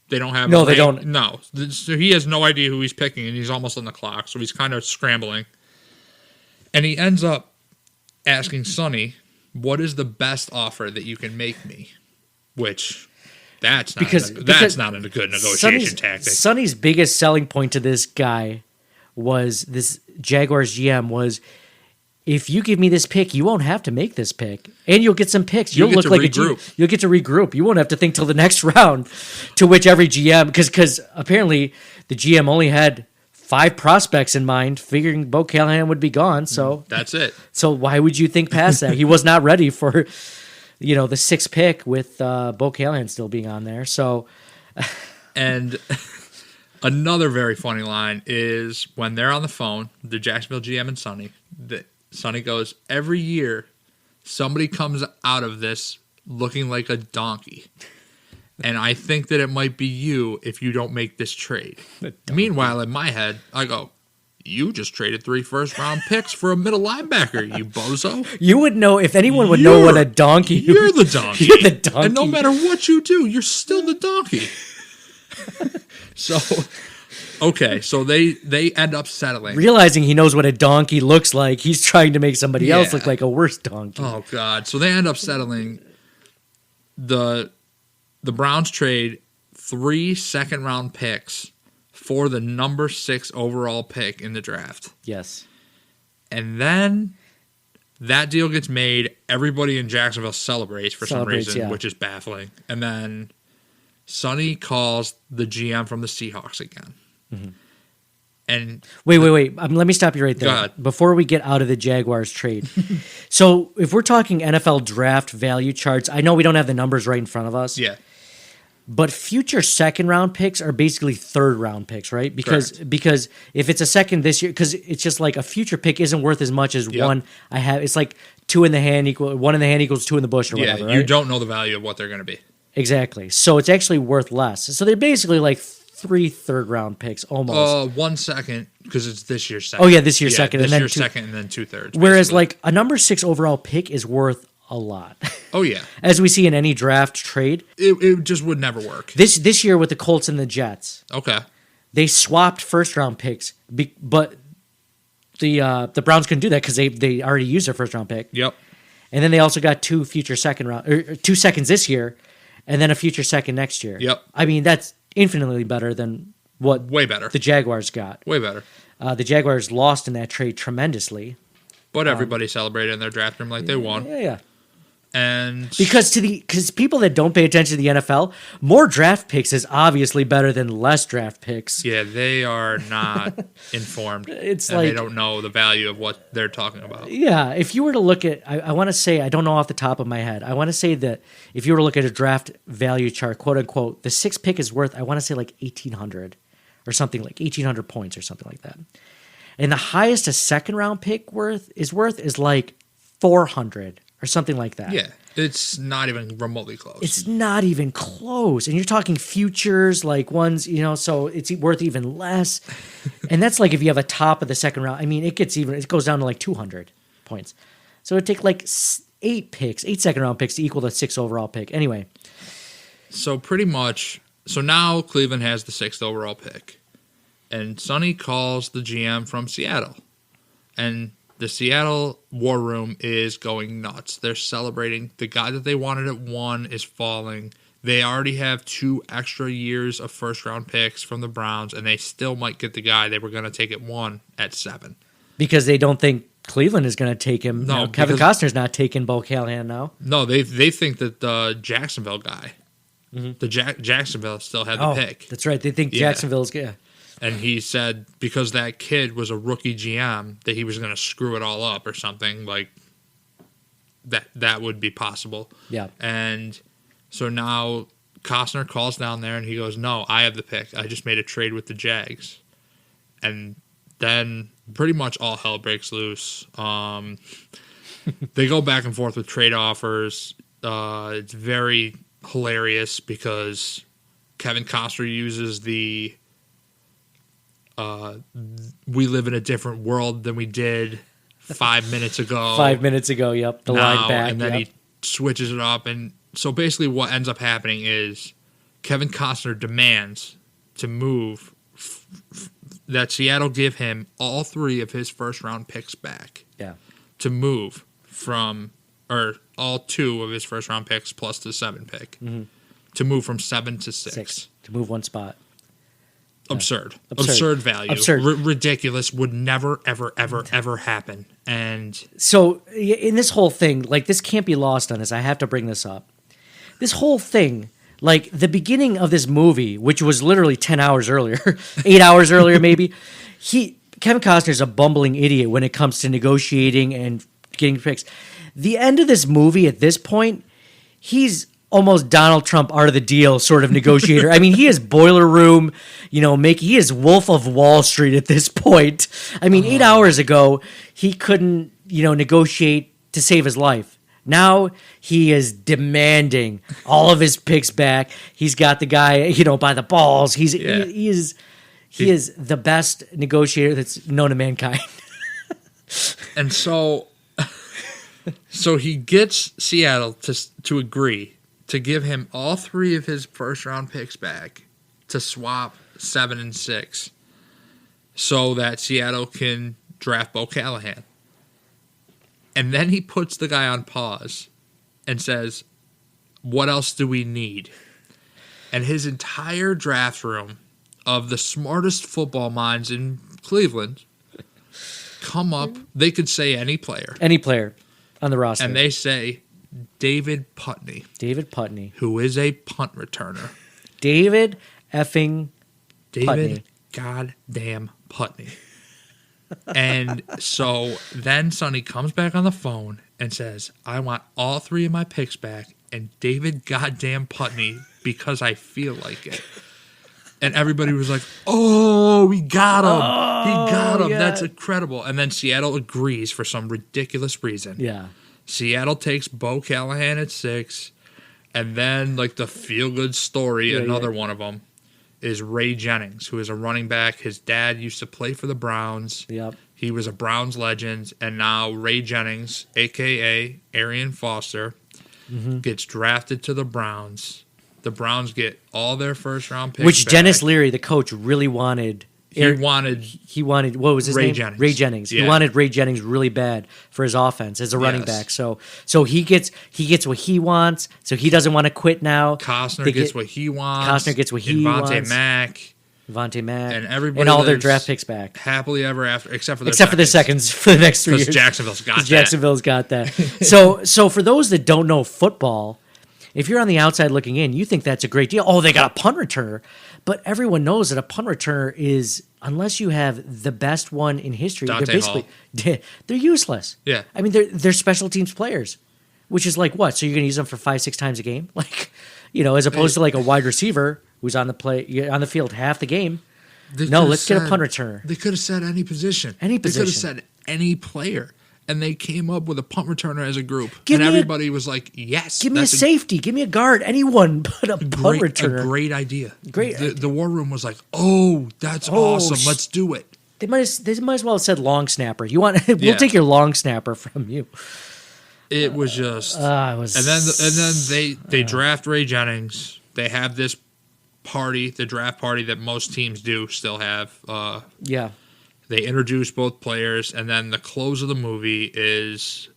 They don't have. No, they don't. No, so he has no idea who he's picking, and he's almost on the clock, so he's kind of scrambling. And he ends up asking Sonny, "What is the best offer that you can make me?" Which that's not a good negotiation tactic. Sonny's biggest selling point to this guy was this Jaguars GM was, if you give me this pick, you won't have to make this pick, and you'll get some picks. You'll look like you'll get to regroup. You won't have to think till the next round. To which every GM, because apparently the GM only had 5 prospects in mind, figuring Bo Callahan would be gone. So that's it. So why would you think past that? He was not ready for the sixth pick with Bo Callahan still being on there. So, and another very funny line is when they're on the phone, the Jacksonville GM and Sonny goes, every year somebody comes out of this looking like a donkey. And I think that it might be you if you don't make this trade. Meanwhile, in my head, I go, you just traded 3 first-round picks for a middle linebacker, you bozo. You would know, if anyone would know what a donkey is. You're the donkey. You're the donkey. And no matter what you do, you're still the donkey. So, okay, so they end up settling. Realizing he knows what a donkey looks like, he's trying to make somebody else look like a worse donkey. Oh, God. So they end up settling. The Browns trade 3 second-round picks for the number 6 overall pick in the draft. Yes. And then that deal gets made. Everybody in Jacksonville celebrates for some reason, which is baffling. And then Sonny calls the GM from the Seahawks again. Mm-hmm. And wait. Let me stop you right there. Go ahead. Before we get out of the Jaguars trade. So if we're talking NFL draft value charts, I know we don't have the numbers right in front of us. Yeah. But future second-round picks are basically third-round picks, right? Because if it's a second this year, because it's just like a future pick isn't worth as much as one I have. It's like 2 in the hand equal 1 in the hand equals 2 in the bush or whatever. Yeah, you right? don't know the value of what they're going to be. Exactly. So it's actually worth less. So they're basically like 3 third-round picks almost. 1 second because it's this year's second. Oh yeah, this year's second, this and then year's second, and then 2/3. Whereas like a number 6 overall pick is worth a lot. Oh yeah, as we see in any draft trade, it just would never work. This year with the Colts and the Jets, okay, they swapped first round picks, but the Browns couldn't do that because they already used their first round pick. Yep, and then they also got 2 future second round or 2 seconds this year, and then a future second next year. Yep, I mean that's infinitely better than what way better the Jaguars got. Way better. The Jaguars lost in that trade tremendously, but everybody celebrated in their draft room like they won. Yeah. And because people that don't pay attention to the NFL, more draft picks is obviously better than less draft picks. Yeah, they are not informed. It's and like they don't know the value of what they're talking about. Yeah, if you were to look at, I want to say, I don't know off the top of my head, I want to say that if you were to look at a draft value chart, quote unquote, the 6th pick is worth, I want to say like 1,800 or something, like 1,800 points or something like that. And the highest a second round pick is like 400. Or something like that. Yeah, it's not even remotely close. It's not even close. And you're talking futures, like ones, so it's worth even less. And that's like if you have a top of the second round. I mean, it goes down to like 200 points. So it'd take like 8 second round picks to equal the 6th overall pick. Anyway. So pretty much, now Cleveland has the 6th overall pick. And Sonny calls the GM from Seattle. And the Seattle War Room is going nuts. They're celebrating. The guy that they wanted at 1 is falling. They already have 2 extra years of first-round picks from the Browns, and they still might get the guy they were going to take at 1 at 7. Because they don't think Cleveland is going to take him. No, Kevin Costner's not taking Bo Callahan now. No, they think that the Jacksonville guy, the Jacksonville still had the pick. That's right. They think Jacksonville's good. And he said because that kid was a rookie GM that he was going to screw it all up or something like that would be possible. Yeah. And so now Costner calls down there and he goes, "No, I have the pick. I just made a trade with the Jags." And then pretty much all hell breaks loose. They go back and forth with trade offers. It's very hilarious because Kevin Costner uses the we live in a different world than we did 5 minutes ago. 5 minutes ago, yep. The line back. And then he switches it up. And so basically what ends up happening is Kevin Costner demands to move that Seattle give him all 3 of his first-round picks back. Yeah. To move from, or all 2 of his first-round picks plus the 7 pick. Mm-hmm. To move from 7 to 6. To move 1 spot. Absurd value. Absurd. Ridiculous. Would never, ever, ever, ever happen. And so in this whole thing, like this can't be lost on us. I have to bring this up. This whole thing, like the beginning of this movie, which was literally 10 hours earlier, 8 hours earlier maybe, Kevin Costner's a bumbling idiot when it comes to negotiating and getting picks. The end of this movie at this point, he's almost Donald Trump art of the deal sort of negotiator. I mean, he is boiler room, he is Wolf of Wall Street at this point. I mean, 8 hours ago, he couldn't, negotiate to save his life. Now he is demanding all of his picks back. He's got the guy, by the balls. He is the best negotiator that's known to mankind. And so he gets Seattle to agree to give him all 3 of his first-round picks back to swap 7 and 6 so that Seattle can draft Bo Callahan. And then he puts the guy on pause and says, what else do we need? And his entire draft room of the smartest football minds in Cleveland come up. They could say any player. Any player on the roster. And they say David Putney. David Putney. Who is a punt returner. David effing David goddamn Putney. And so then Sonny comes back on the phone and says, I want all 3 of my picks back and David goddamn Putney because I feel like it. And everybody was like, oh, we got him. He got him. Yeah. That's incredible. And then Seattle agrees for some ridiculous reason. Yeah. Seattle takes Bo Callahan at 6. And then, the feel-good story, another one of them, is Ray Jennings, who is a running back. His dad used to play for the Browns. Yep. He was a Browns legend. And now Ray Jennings, a.k.a. Arian Foster, gets drafted to the Browns. The Browns get all their first-round picks Which back. Dennis Leary, the coach, really wanted. He wanted what was his name? Jennings. Ray Jennings. Yeah. He wanted Ray Jennings really bad for his offense as a running back. So he gets what he wants. So he doesn't want to quit now. Costner gets what he wants. Costner gets what he wants. Devontae Mack. And everybody and all their draft picks back. Happily ever after, except for their seconds for the next 3 years. Jacksonville's got that. So for those that don't know football, if you're on the outside looking in, you think that's a great deal. Oh, they got a punt returner. But everyone knows that a punt returner is, unless you have the best one in history, they're useless. Yeah. I mean, they're special teams players, which is like what? So you're going to use them for 5-6 times a game? As opposed to a wide receiver who's on the field half the game. Let's get a punt returner. They could have said any position. Any position. They could have said any player. And they came up with a punt returner as a group. And everybody was like, yes. Give me a safety. Give me a guard. Anyone but a punt returner. A great idea. Great. The war room was like, oh, that's awesome. Let's do it. They might as well have said long snapper. We'll take your long snapper from you. It was just. And then they draft Ray Jennings. They have this party, the draft party that most teams do still have. Yeah. They introduce both players, and then the close of the movie is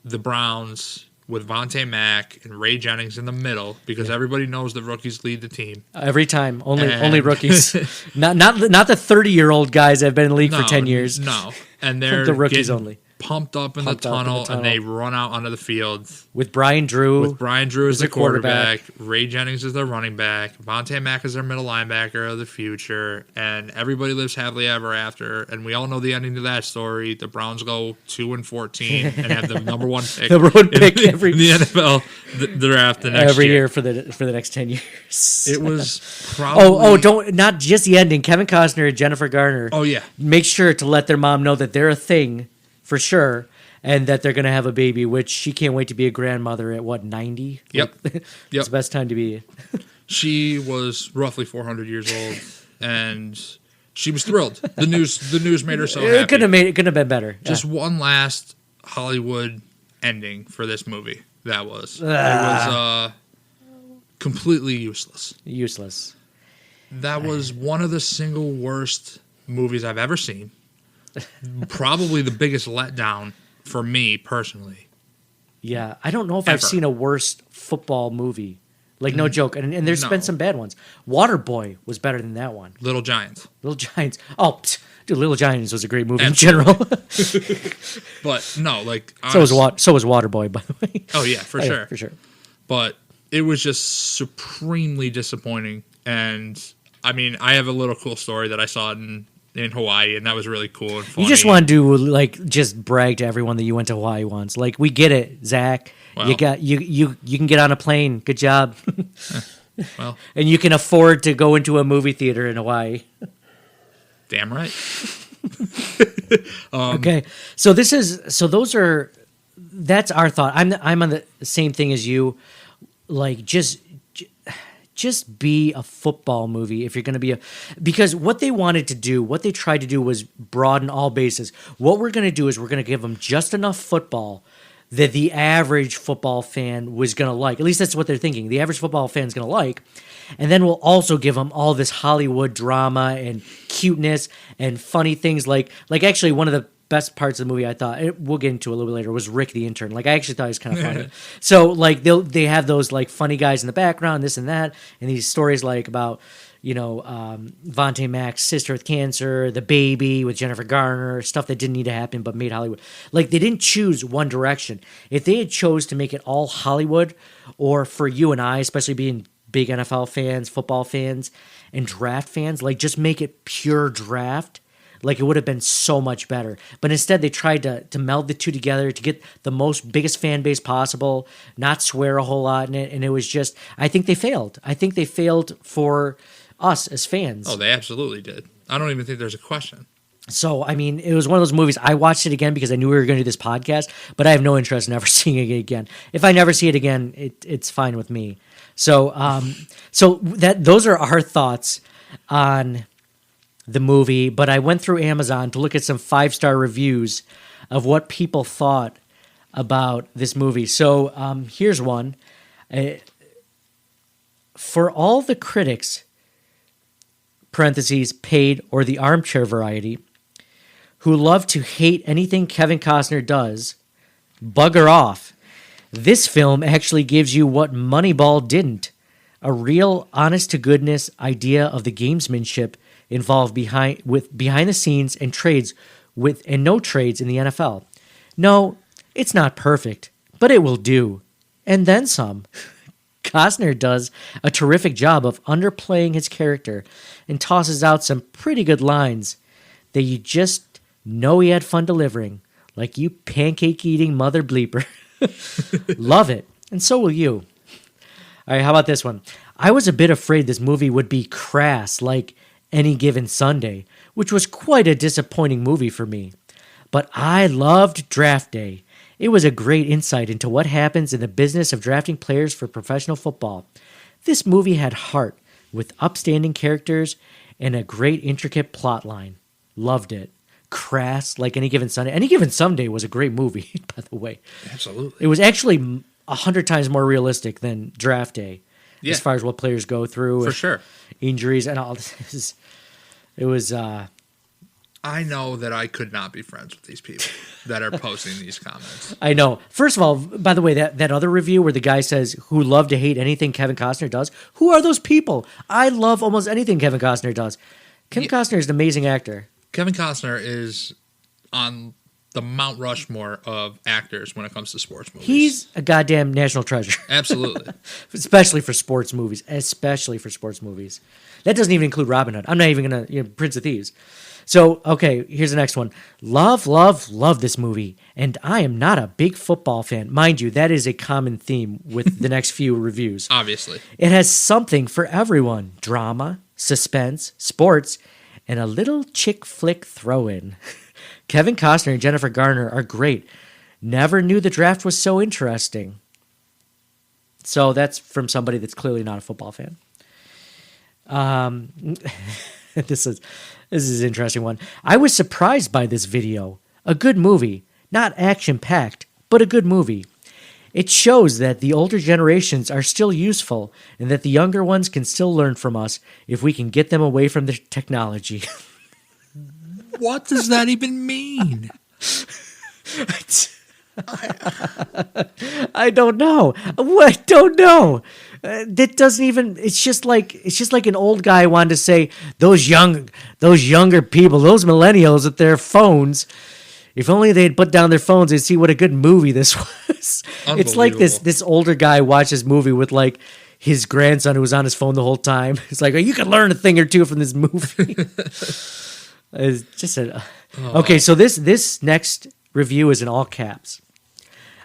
the Browns with Vontae Mack and Ray Jennings in the middle because everybody knows the rookies lead the team. Every time. Only rookies. not the 30-year-old guys that have been in the league for 10 years. No. And they're the rookies only. Pumped up in the tunnel, and they run out onto the field. With Brian Drew. As the quarterback. Ray Jennings is their running back. Vontae Mack is their middle linebacker of the future. And everybody lives happily ever after. And we all know the ending to that story. The Browns go 2-14 and have the number 1 pick. Number 1 pick in the NFL draft the next every year for the next 10 years. It was probably... not just the ending. Kevin Costner and Jennifer Garner. Oh, yeah. Make sure to let their mom know that they're a thing. For sure, and that they're going to have a baby, which she can't wait to be a grandmother at, 90? Yep. It's the best time to be. She was roughly 400 years old, and she was thrilled. The news made her so happy. It couldn't have been better. Just one last Hollywood ending for this movie. That was. It was completely useless. Useless. That was one of the single worst movies I've ever seen. Probably the biggest letdown for me personally. Yeah, I don't know if I've seen a worse football movie. No joke. And there's been some bad ones. Waterboy was better than that one. Little Giants. Oh, dude, Little Giants was a great movie in general. But no, so was Waterboy, by the way. Oh yeah, for sure. For sure. But it was just supremely disappointing. And I mean, I have a little cool story that I saw it in in Hawaii, and that was really cool and funny. You just want to like just brag to everyone that you went to Hawaii once. Like, we get it, Zach. Well, you can get on a plane. Good job. Well, and you can afford to go into a movie theater in Hawaii. Damn right. Okay, so that's our thought. I'm on the same thing as you. Like, just be a football movie if you're going to be because what they wanted to do, what they tried to do was broaden all bases. What we're going to do is we're going to give them just enough football that the average football fan was going to like. At least that's what they're thinking. The average football fan is going to like. And then we'll also give them all this Hollywood drama and cuteness and funny things like actually one of the best parts of the movie I thought, we'll get into a little bit later, was Rick the intern. Like, I actually thought he was kind of funny. So like they have those like funny guys in the background, this and that, and these stories like about, Vontae Mack's sister with cancer, the baby with Jennifer Garner, stuff that didn't need to happen but made Hollywood. Like, they didn't choose one direction. If they had chose to make it all Hollywood, or for you and I, especially being big NFL fans, football fans, and draft fans, like, just make it pure draft, like, it would have been so much better. But instead, they tried to meld the two together to get the biggest fan base possible, not swear a whole lot in it. And it was just, I think they failed. I think they failed for us as fans. Oh, they absolutely did. I don't even think there's a question. So, I mean, it was one of those movies. I watched it again because I knew we were going to do this podcast, but I have no interest in ever seeing it again. If I never see it again, it's fine with me. So, those are our thoughts on the movie. But I went through Amazon to look at some 5-star reviews of what people thought about this movie. So, here's one. For all the critics, parentheses, paid or the armchair variety, who love to hate anything Kevin Costner does, bugger off. This film actually gives you what Moneyball didn't. A real honest-to-goodness idea of the gamesmanship involved behind the scenes and no trades in the NFL. No, it's not perfect, but it will do. And then some. Costner does a terrific job of underplaying his character and tosses out some pretty good lines that you just know he had fun delivering, like you pancake-eating mother bleeper. Love it, and so will you. All right, how about this one? I was a bit afraid this movie would be crass like Any Given Sunday, which was quite a disappointing movie for me. But I loved Draft Day. It was a great insight into what happens in the business of drafting players for professional football. This movie had heart, with upstanding characters and a great intricate plot line. Loved it. Crass like Any Given Sunday. Any Given Sunday was a great movie, by the way. Absolutely. It was actually 100 times more realistic than Draft Day, as far as what players go through. For sure. Injuries and all this. It was... I know that I could not be friends with these people that are posting these comments. I know. First of all, by the way, that other review where the guy says, who love to hate anything Kevin Costner does, who are those people? I love almost anything Kevin Costner does. Kevin Costner is an amazing actor. Kevin Costner is on the Mount Rushmore of actors when it comes to sports movies. He's a goddamn national treasure. Absolutely. Especially for sports movies. That doesn't even include Robin Hood. I'm not even going to, Prince of Thieves. So, okay, here's the next one. Love this movie, and I am not a big football fan. Mind you, that is a common theme with the next few reviews. Obviously. It has something for everyone. Drama, suspense, sports, and a little chick flick throw-in. Kevin Costner and Jennifer Garner are great. Never knew the draft was so interesting. So that's from somebody that's clearly not a football fan. This is an interesting one. I was surprised by this video. A good movie. Not action-packed, but a good movie. It shows that the older generations are still useful and that the younger ones can still learn from us if we can get them away from the technology. What does that even mean? I don't know. I don't know. That doesn't even. It's just like an old guy wanted to say those younger people, those millennials with their phones. If only they'd put down their phones, they'd see what a good movie this was. It's like this older guy watched this movie with like his grandson who was on his phone the whole time. It's like, oh, you can learn a thing or two from this movie. It's just okay. So this next review is in all caps.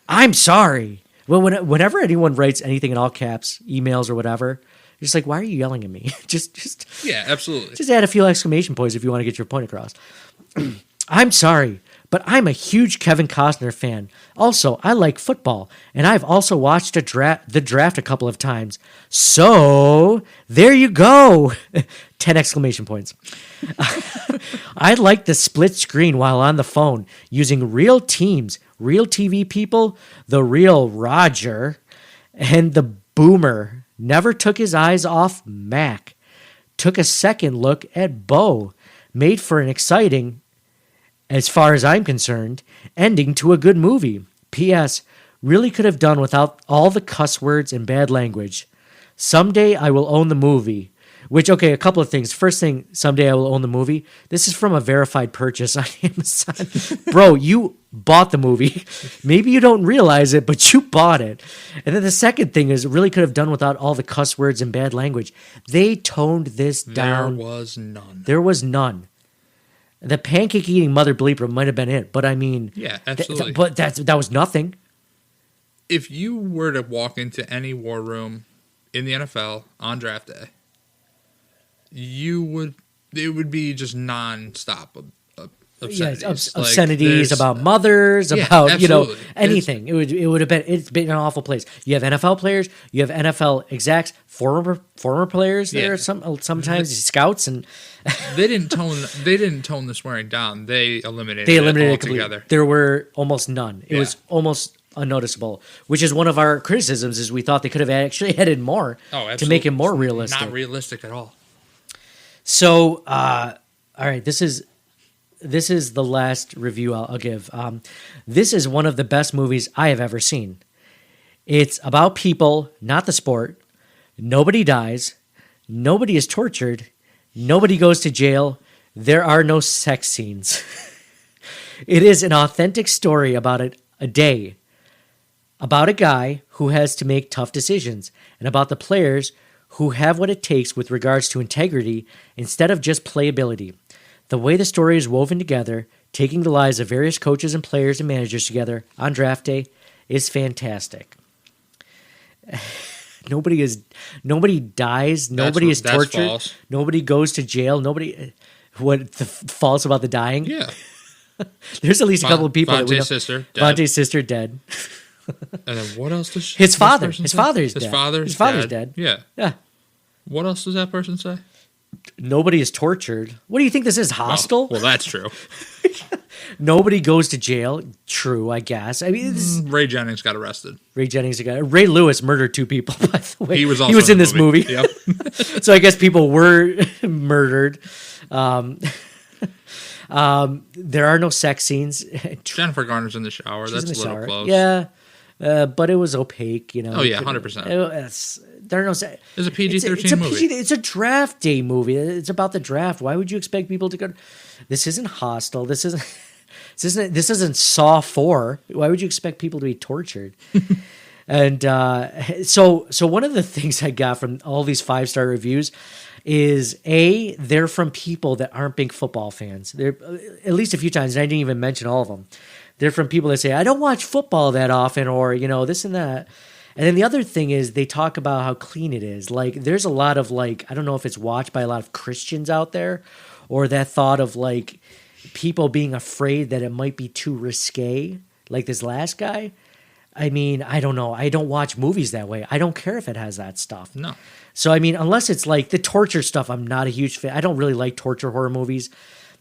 I'm sorry. Well, whenever anyone writes anything in all caps, emails or whatever, you're just like, why are you yelling at me? just yeah, absolutely. Just add a few exclamation points if you want to get your point across. I'm sorry, but I'm a huge Kevin Costner fan. Also, I like football, and I've also watched the draft a couple of times. So, there you go. 10 exclamation points. I like the split screen while on the phone, using real teams, real TV people, the real Roger, and the boomer never took his eyes off Mac. Took a second look at Bo. Made for an exciting, as far as I'm concerned, ending to a good movie. P.S. Really could have done without all the cuss words and bad language. Someday I will own the movie. Which, okay, a couple of things. First thing, someday I will own the movie. This is from a verified purchase on Amazon. Bro, you bought the movie. Maybe you don't realize it, but you bought it. And then the second thing is, really could have done without all the cuss words and bad language. They toned this down. There was none. There was none. The pancake eating mother bleeper might have been it, but I mean, yeah, absolutely. But that was nothing. If you were to walk into any war room in the NFL on draft day, it would be just non-stop obscenities. Obscenities about mothers, about absolutely. Anything. It would have been. It's been an awful place. You have NFL players, you have NFL execs, former players there. Sometimes scouts, and they didn't tone the swearing down. They eliminated it altogether. There were almost none. It was almost unnoticeable, which is one of our criticisms. Is we thought they could have actually added more to make it more realistic. Not realistic at all. So, all right, this is the last review I'll give. This is one of the best movies I have ever seen. It's about people, not the sport. Nobody dies. Nobody is tortured. Nobody goes to jail. There are no sex scenes. It is an authentic story about a day, about a guy who has to make tough decisions, and about the players who have what it takes with regards to integrity instead of just playability. The way the story is woven together, taking the lives of various coaches and players and managers together on draft day, is fantastic. Nobody dies. Nobody is tortured. False. Nobody goes to jail. What the false about the dying? Yeah. There's at least a couple of people. Vontae's sister dead. Vontae's sister dead. And then what else does his father? His father's dead. His father's dead. Yeah. What else does that person say? Nobody is tortured. What do you think this is? Hostile? Well, that's true. Nobody goes to jail. True, I guess. I mean, Ray Jennings got arrested. Ray Lewis murdered 2 people. By the way, he was in this movie. Yep. So I guess people were murdered. There are no sex scenes. Jennifer Garner's in the shower. That's a little close. Yeah. But it was opaque, you know. Oh yeah, 100%. There are no. It's a PG-13 movie. It's a draft day movie. It's about the draft. Why would you expect people to go? This isn't Hostel. This isn't Saw 4. Why would you expect people to be tortured? And so one of the things I got from all these 5-star reviews is they're from people that aren't big football fans. They're at least a few times, and I didn't even mention all of them. They're from people that say, I don't watch football that often, or, this and that. And then the other thing is they talk about how clean it is. Like, there's a lot of, I don't know if it's watched by a lot of Christians out there, or that thought of, people being afraid that it might be too risque, like this last guy. I mean, I don't know. I don't watch movies that way. I don't care if it has that stuff. No. So, I mean, unless it's the torture stuff, I'm not a huge fan. I don't really like torture horror movies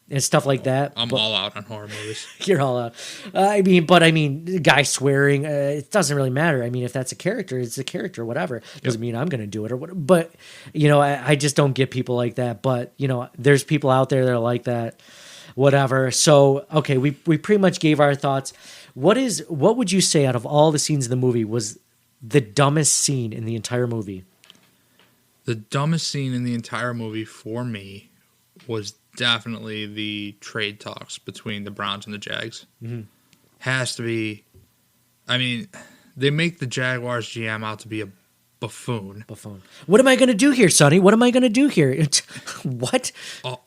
and stuff like that. I'm all out on horror movies. You're all out. The guy swearing, it doesn't really matter. I mean, if that's a character, it's a character, whatever. Doesn't mean I'm going to do it or whatever. But, I just don't get people like that. But, there's people out there that are like that, whatever. So, okay, we pretty much gave our thoughts. What would you say out of all the scenes in the movie was the dumbest scene in the entire movie? The dumbest scene in the entire movie for me was definitely the trade talks between the Browns and the Jags. Mm-hmm. Has to be. I mean, they make the Jaguars GM out to be a buffoon. What am I going to do here, Sonny? What am I going to do here? What?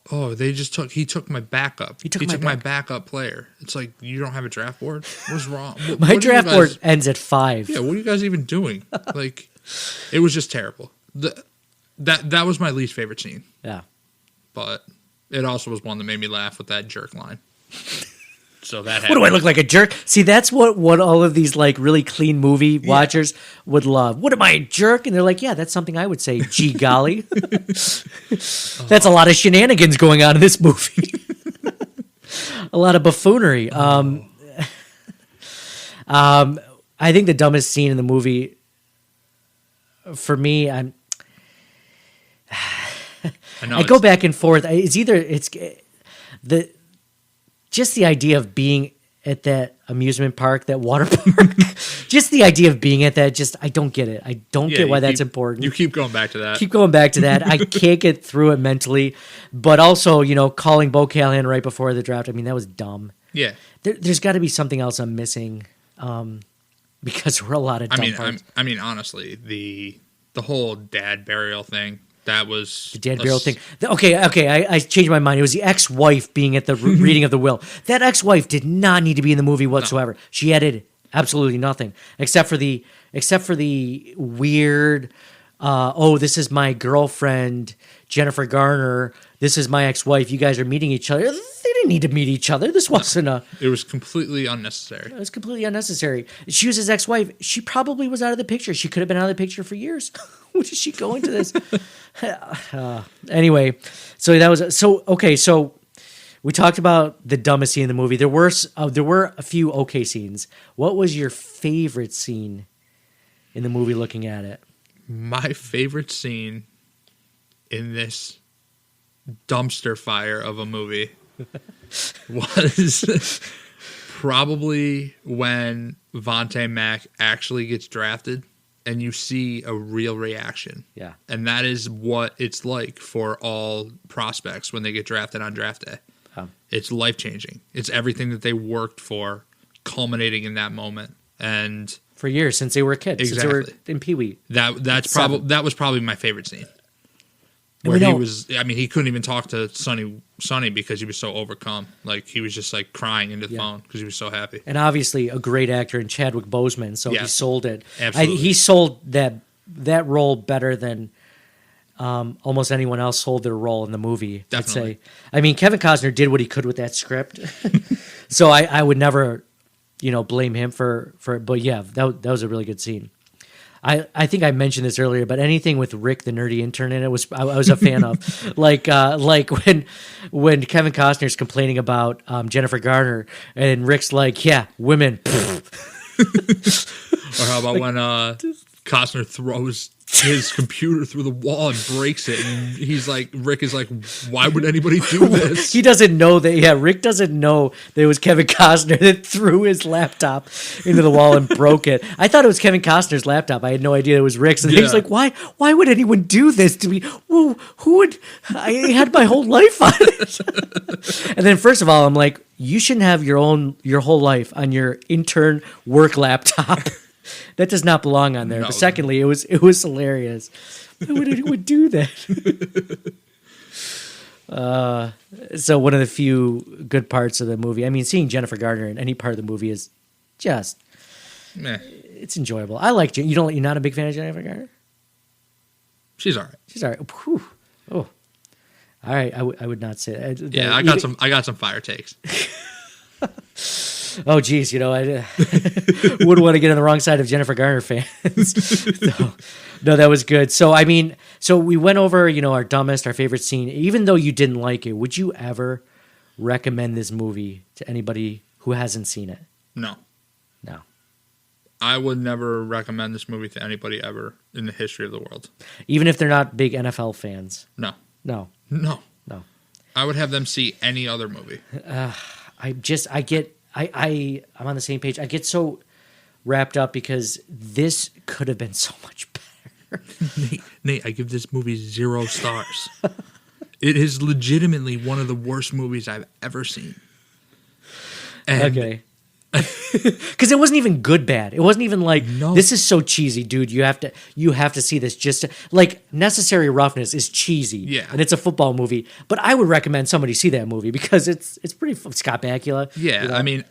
He took my backup. He took my backup player. It's like, you don't have a draft board? What's wrong? My draft board ends at 5. Yeah, what are you guys even doing? Like, it was just terrible. That was my least favorite scene. Yeah. But it also was one that made me laugh with that jerk line. So that what do I look like, a jerk? See, that's what all of these like really clean movie watchers would love. What am I, a jerk? And they're like, yeah, that's something I would say. Gee golly, that's a lot of shenanigans going on in this movie. A lot of buffoonery. I think the dumbest scene in the movie, for me, I go back and forth. It's just the idea of being at that amusement park, that water park, just the idea of being at that, I don't get it. I don't get why that's important. You keep going back to that. I can't get through it mentally. But also, calling Bo Callahan right before the draft, I mean, that was dumb. Yeah. There's got to be something else I'm missing, because we're a lot of dumb parts. I mean, honestly, the whole dad burial thing, that was... The dad burial thing. Okay, I changed my mind. It was the ex-wife being at the reading of the will. That ex-wife did not need to be in the movie whatsoever. No. She added absolutely nothing, except for the weird, this is my girlfriend, Jennifer Garner. This is my ex-wife. You guys are meeting each other. They didn't need to meet each other. This wasn't It was completely unnecessary. It was completely unnecessary. She was his ex-wife. She probably was out of the picture. She could have been out of the picture for years. What is she going to this? Anyway, so that was okay. So we talked about the dumbest scene in the movie. There were a few okay scenes. What was your favorite scene in the movie? Looking at it, my favorite scene in this dumpster fire of a movie was probably when Vontae Mack actually gets drafted. And you see a real reaction. Yeah. And that is what it's like for all prospects when they get drafted on draft day. It's life-changing. It's everything that they worked for culminating in that moment. And for years, since they were kids. Exactly. Since they were in Pee-wee. That was probably my favorite scene. Where he couldn't even talk to Sonny because he was so overcome. Like, he was just like crying into the phone because he was so happy. And obviously a great actor in Chadwick Boseman, so he sold it. Absolutely. He sold that role better than almost anyone else sold their role in the movie. Definitely. I'd say. I mean, Kevin Costner did what he could with that script. So I would never, blame him for it. But yeah, that was a really good scene. I think I mentioned this earlier, but anything with Rick, the nerdy intern, in it I was a fan of. Like when Kevin Costner's complaining about Jennifer Garner, and Rick's like, "Yeah, women." Or how about when Costner throws his computer through the wall and breaks it, and Rick is like, why would anybody do this? He doesn't know that. Yeah, Rick doesn't know that it was Kevin Costner that threw his laptop into the wall and broke it. I thought it was Kevin Costner's laptop. I had no idea it was Rick's. And he's like, why would anyone do this to me? Who would? I had my whole life on it. And then first of all, I'm like, you shouldn't have your whole life on your intern work laptop. That does not belong on there. No. But secondly, it was hilarious. Why would anyone do that? So one of the few good parts of the movie. I mean, seeing Jennifer Garner in any part of the movie is just meh. It's enjoyable. I like you're not a big fan of Jennifer Garner? She's all right. She's all right. Whew. Oh, all right. I would not say that. Yeah, I got some fire takes. Oh, geez, I wouldn't want to get on the wrong side of Jennifer Garner fans. No, that was good. So, I mean, we went over, our dumbest, our favorite scene. Even though you didn't like it, would you ever recommend this movie to anybody who hasn't seen it? No. No. I would never recommend this movie to anybody ever in the history of the world. Even if they're not big NFL fans? No. No. No. No. I would have them see any other movie. I'm on the same page. I get so wrapped up because this could have been so much better. Nate, I give this movie 0 stars. It is legitimately one of the worst movies I've ever seen. And okay. Because it wasn't even good bad. It wasn't even like, No. this is so cheesy, dude. You have to see this. Just like Necessary Roughness is cheesy. Yeah. And it's a football movie. But I would recommend somebody see that movie because it's pretty Scott Bakula. Yeah, you know? I mean,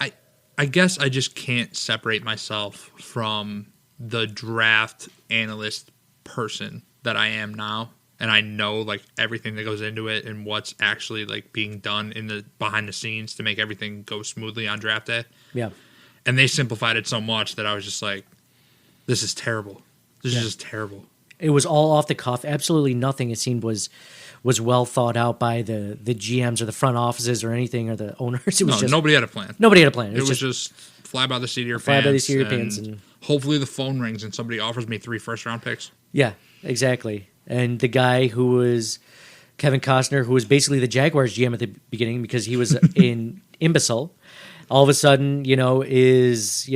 I guess I just can't separate myself from the draft analyst person that I am now. And I know like everything that goes into it and what's actually like being done in the behind the scenes to make everything go smoothly on draft day. Yeah. And they simplified it so much that I was just like, this is terrible. This is just terrible. It was all off the cuff. Absolutely nothing, it seemed, was well thought out by the GMs or the front offices or anything or the owners. It was just nobody had a plan. Nobody had a plan. It was just fly by the seat of your fly pants. by the seat of your pants. And hopefully the phone rings and somebody offers me 3 first-round picks. yeah, exactly. And the guy who was Kevin Costner, who was basically the Jaguars GM at the beginning because he was an imbecile, all of a sudden, is,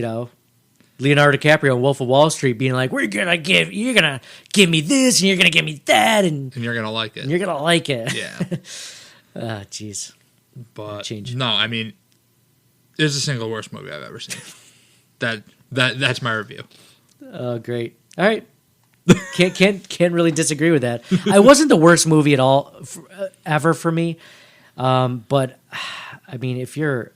Leonardo DiCaprio in Wolf of Wall Street being like, you're gonna give me this and you're gonna give me that and you're gonna like it. And you're gonna like it. Yeah. Jeez. But Change. no, I mean, it's the single worst movie I've ever seen. That's my review. Oh, great. All right. Can't really disagree with that. It wasn't the worst movie at all ever for me. But I mean, if you're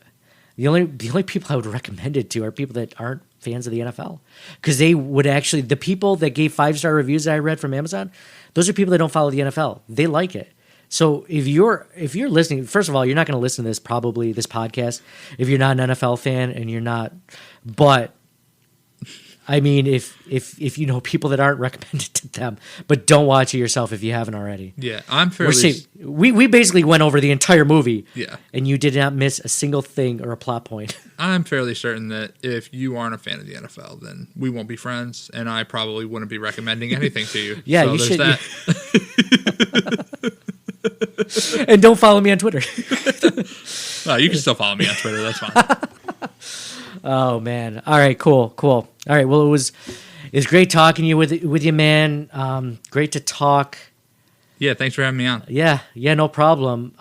the only people I would recommend it to are people that aren't fans of the NFL, because they would actually, the people that gave 5-star reviews that I read from Amazon, those are people that don't follow the NFL. They like it. So if you're listening, first of all, you're not going to listen to this podcast if you're not an NFL fan and you're not. But I mean, if you know people that aren't, recommend it to them, but don't watch it yourself if you haven't already. Yeah, I'm fairly. We basically went over the entire movie. Yeah, and you did not miss a single thing or a plot point. I'm fairly certain that if you aren't a fan of the NFL, then we won't be friends, and I probably wouldn't be recommending anything to you. Yeah, so you should. That. And don't follow me on Twitter. No, you can still follow me on Twitter. That's fine. Oh man! All right, cool. All right, well, it was great talking to you with you, man. Great to talk. Yeah, thanks for having me on. Yeah, no problem.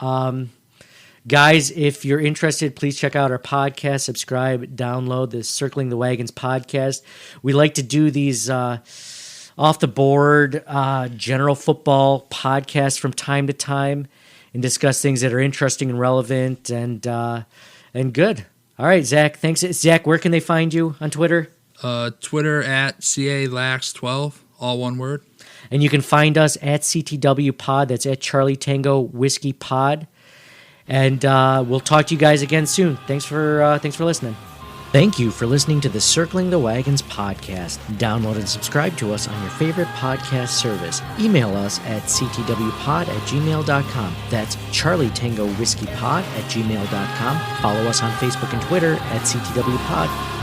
Guys, if you're interested, please check out our podcast. Subscribe, download the Circling the Wagons podcast. We like to do these off the board general football podcasts from time to time and discuss things that are interesting and relevant and good. All right, Zach, thanks. Zach, where can they find you on Twitter? Twitter at CALax12, all one word. And you can find us at CTW Pod. That's at Charlie Tango Whiskey Pod. And we'll talk to you guys again soon. Thanks for listening. Thank you for listening to the Circling the Wagons podcast. Download and subscribe to us on your favorite podcast service. Email us at ctwpod@gmail.com. That's Charlie Tango Whiskey Pod @gmail.com. Follow us on Facebook and Twitter at CTW Pod.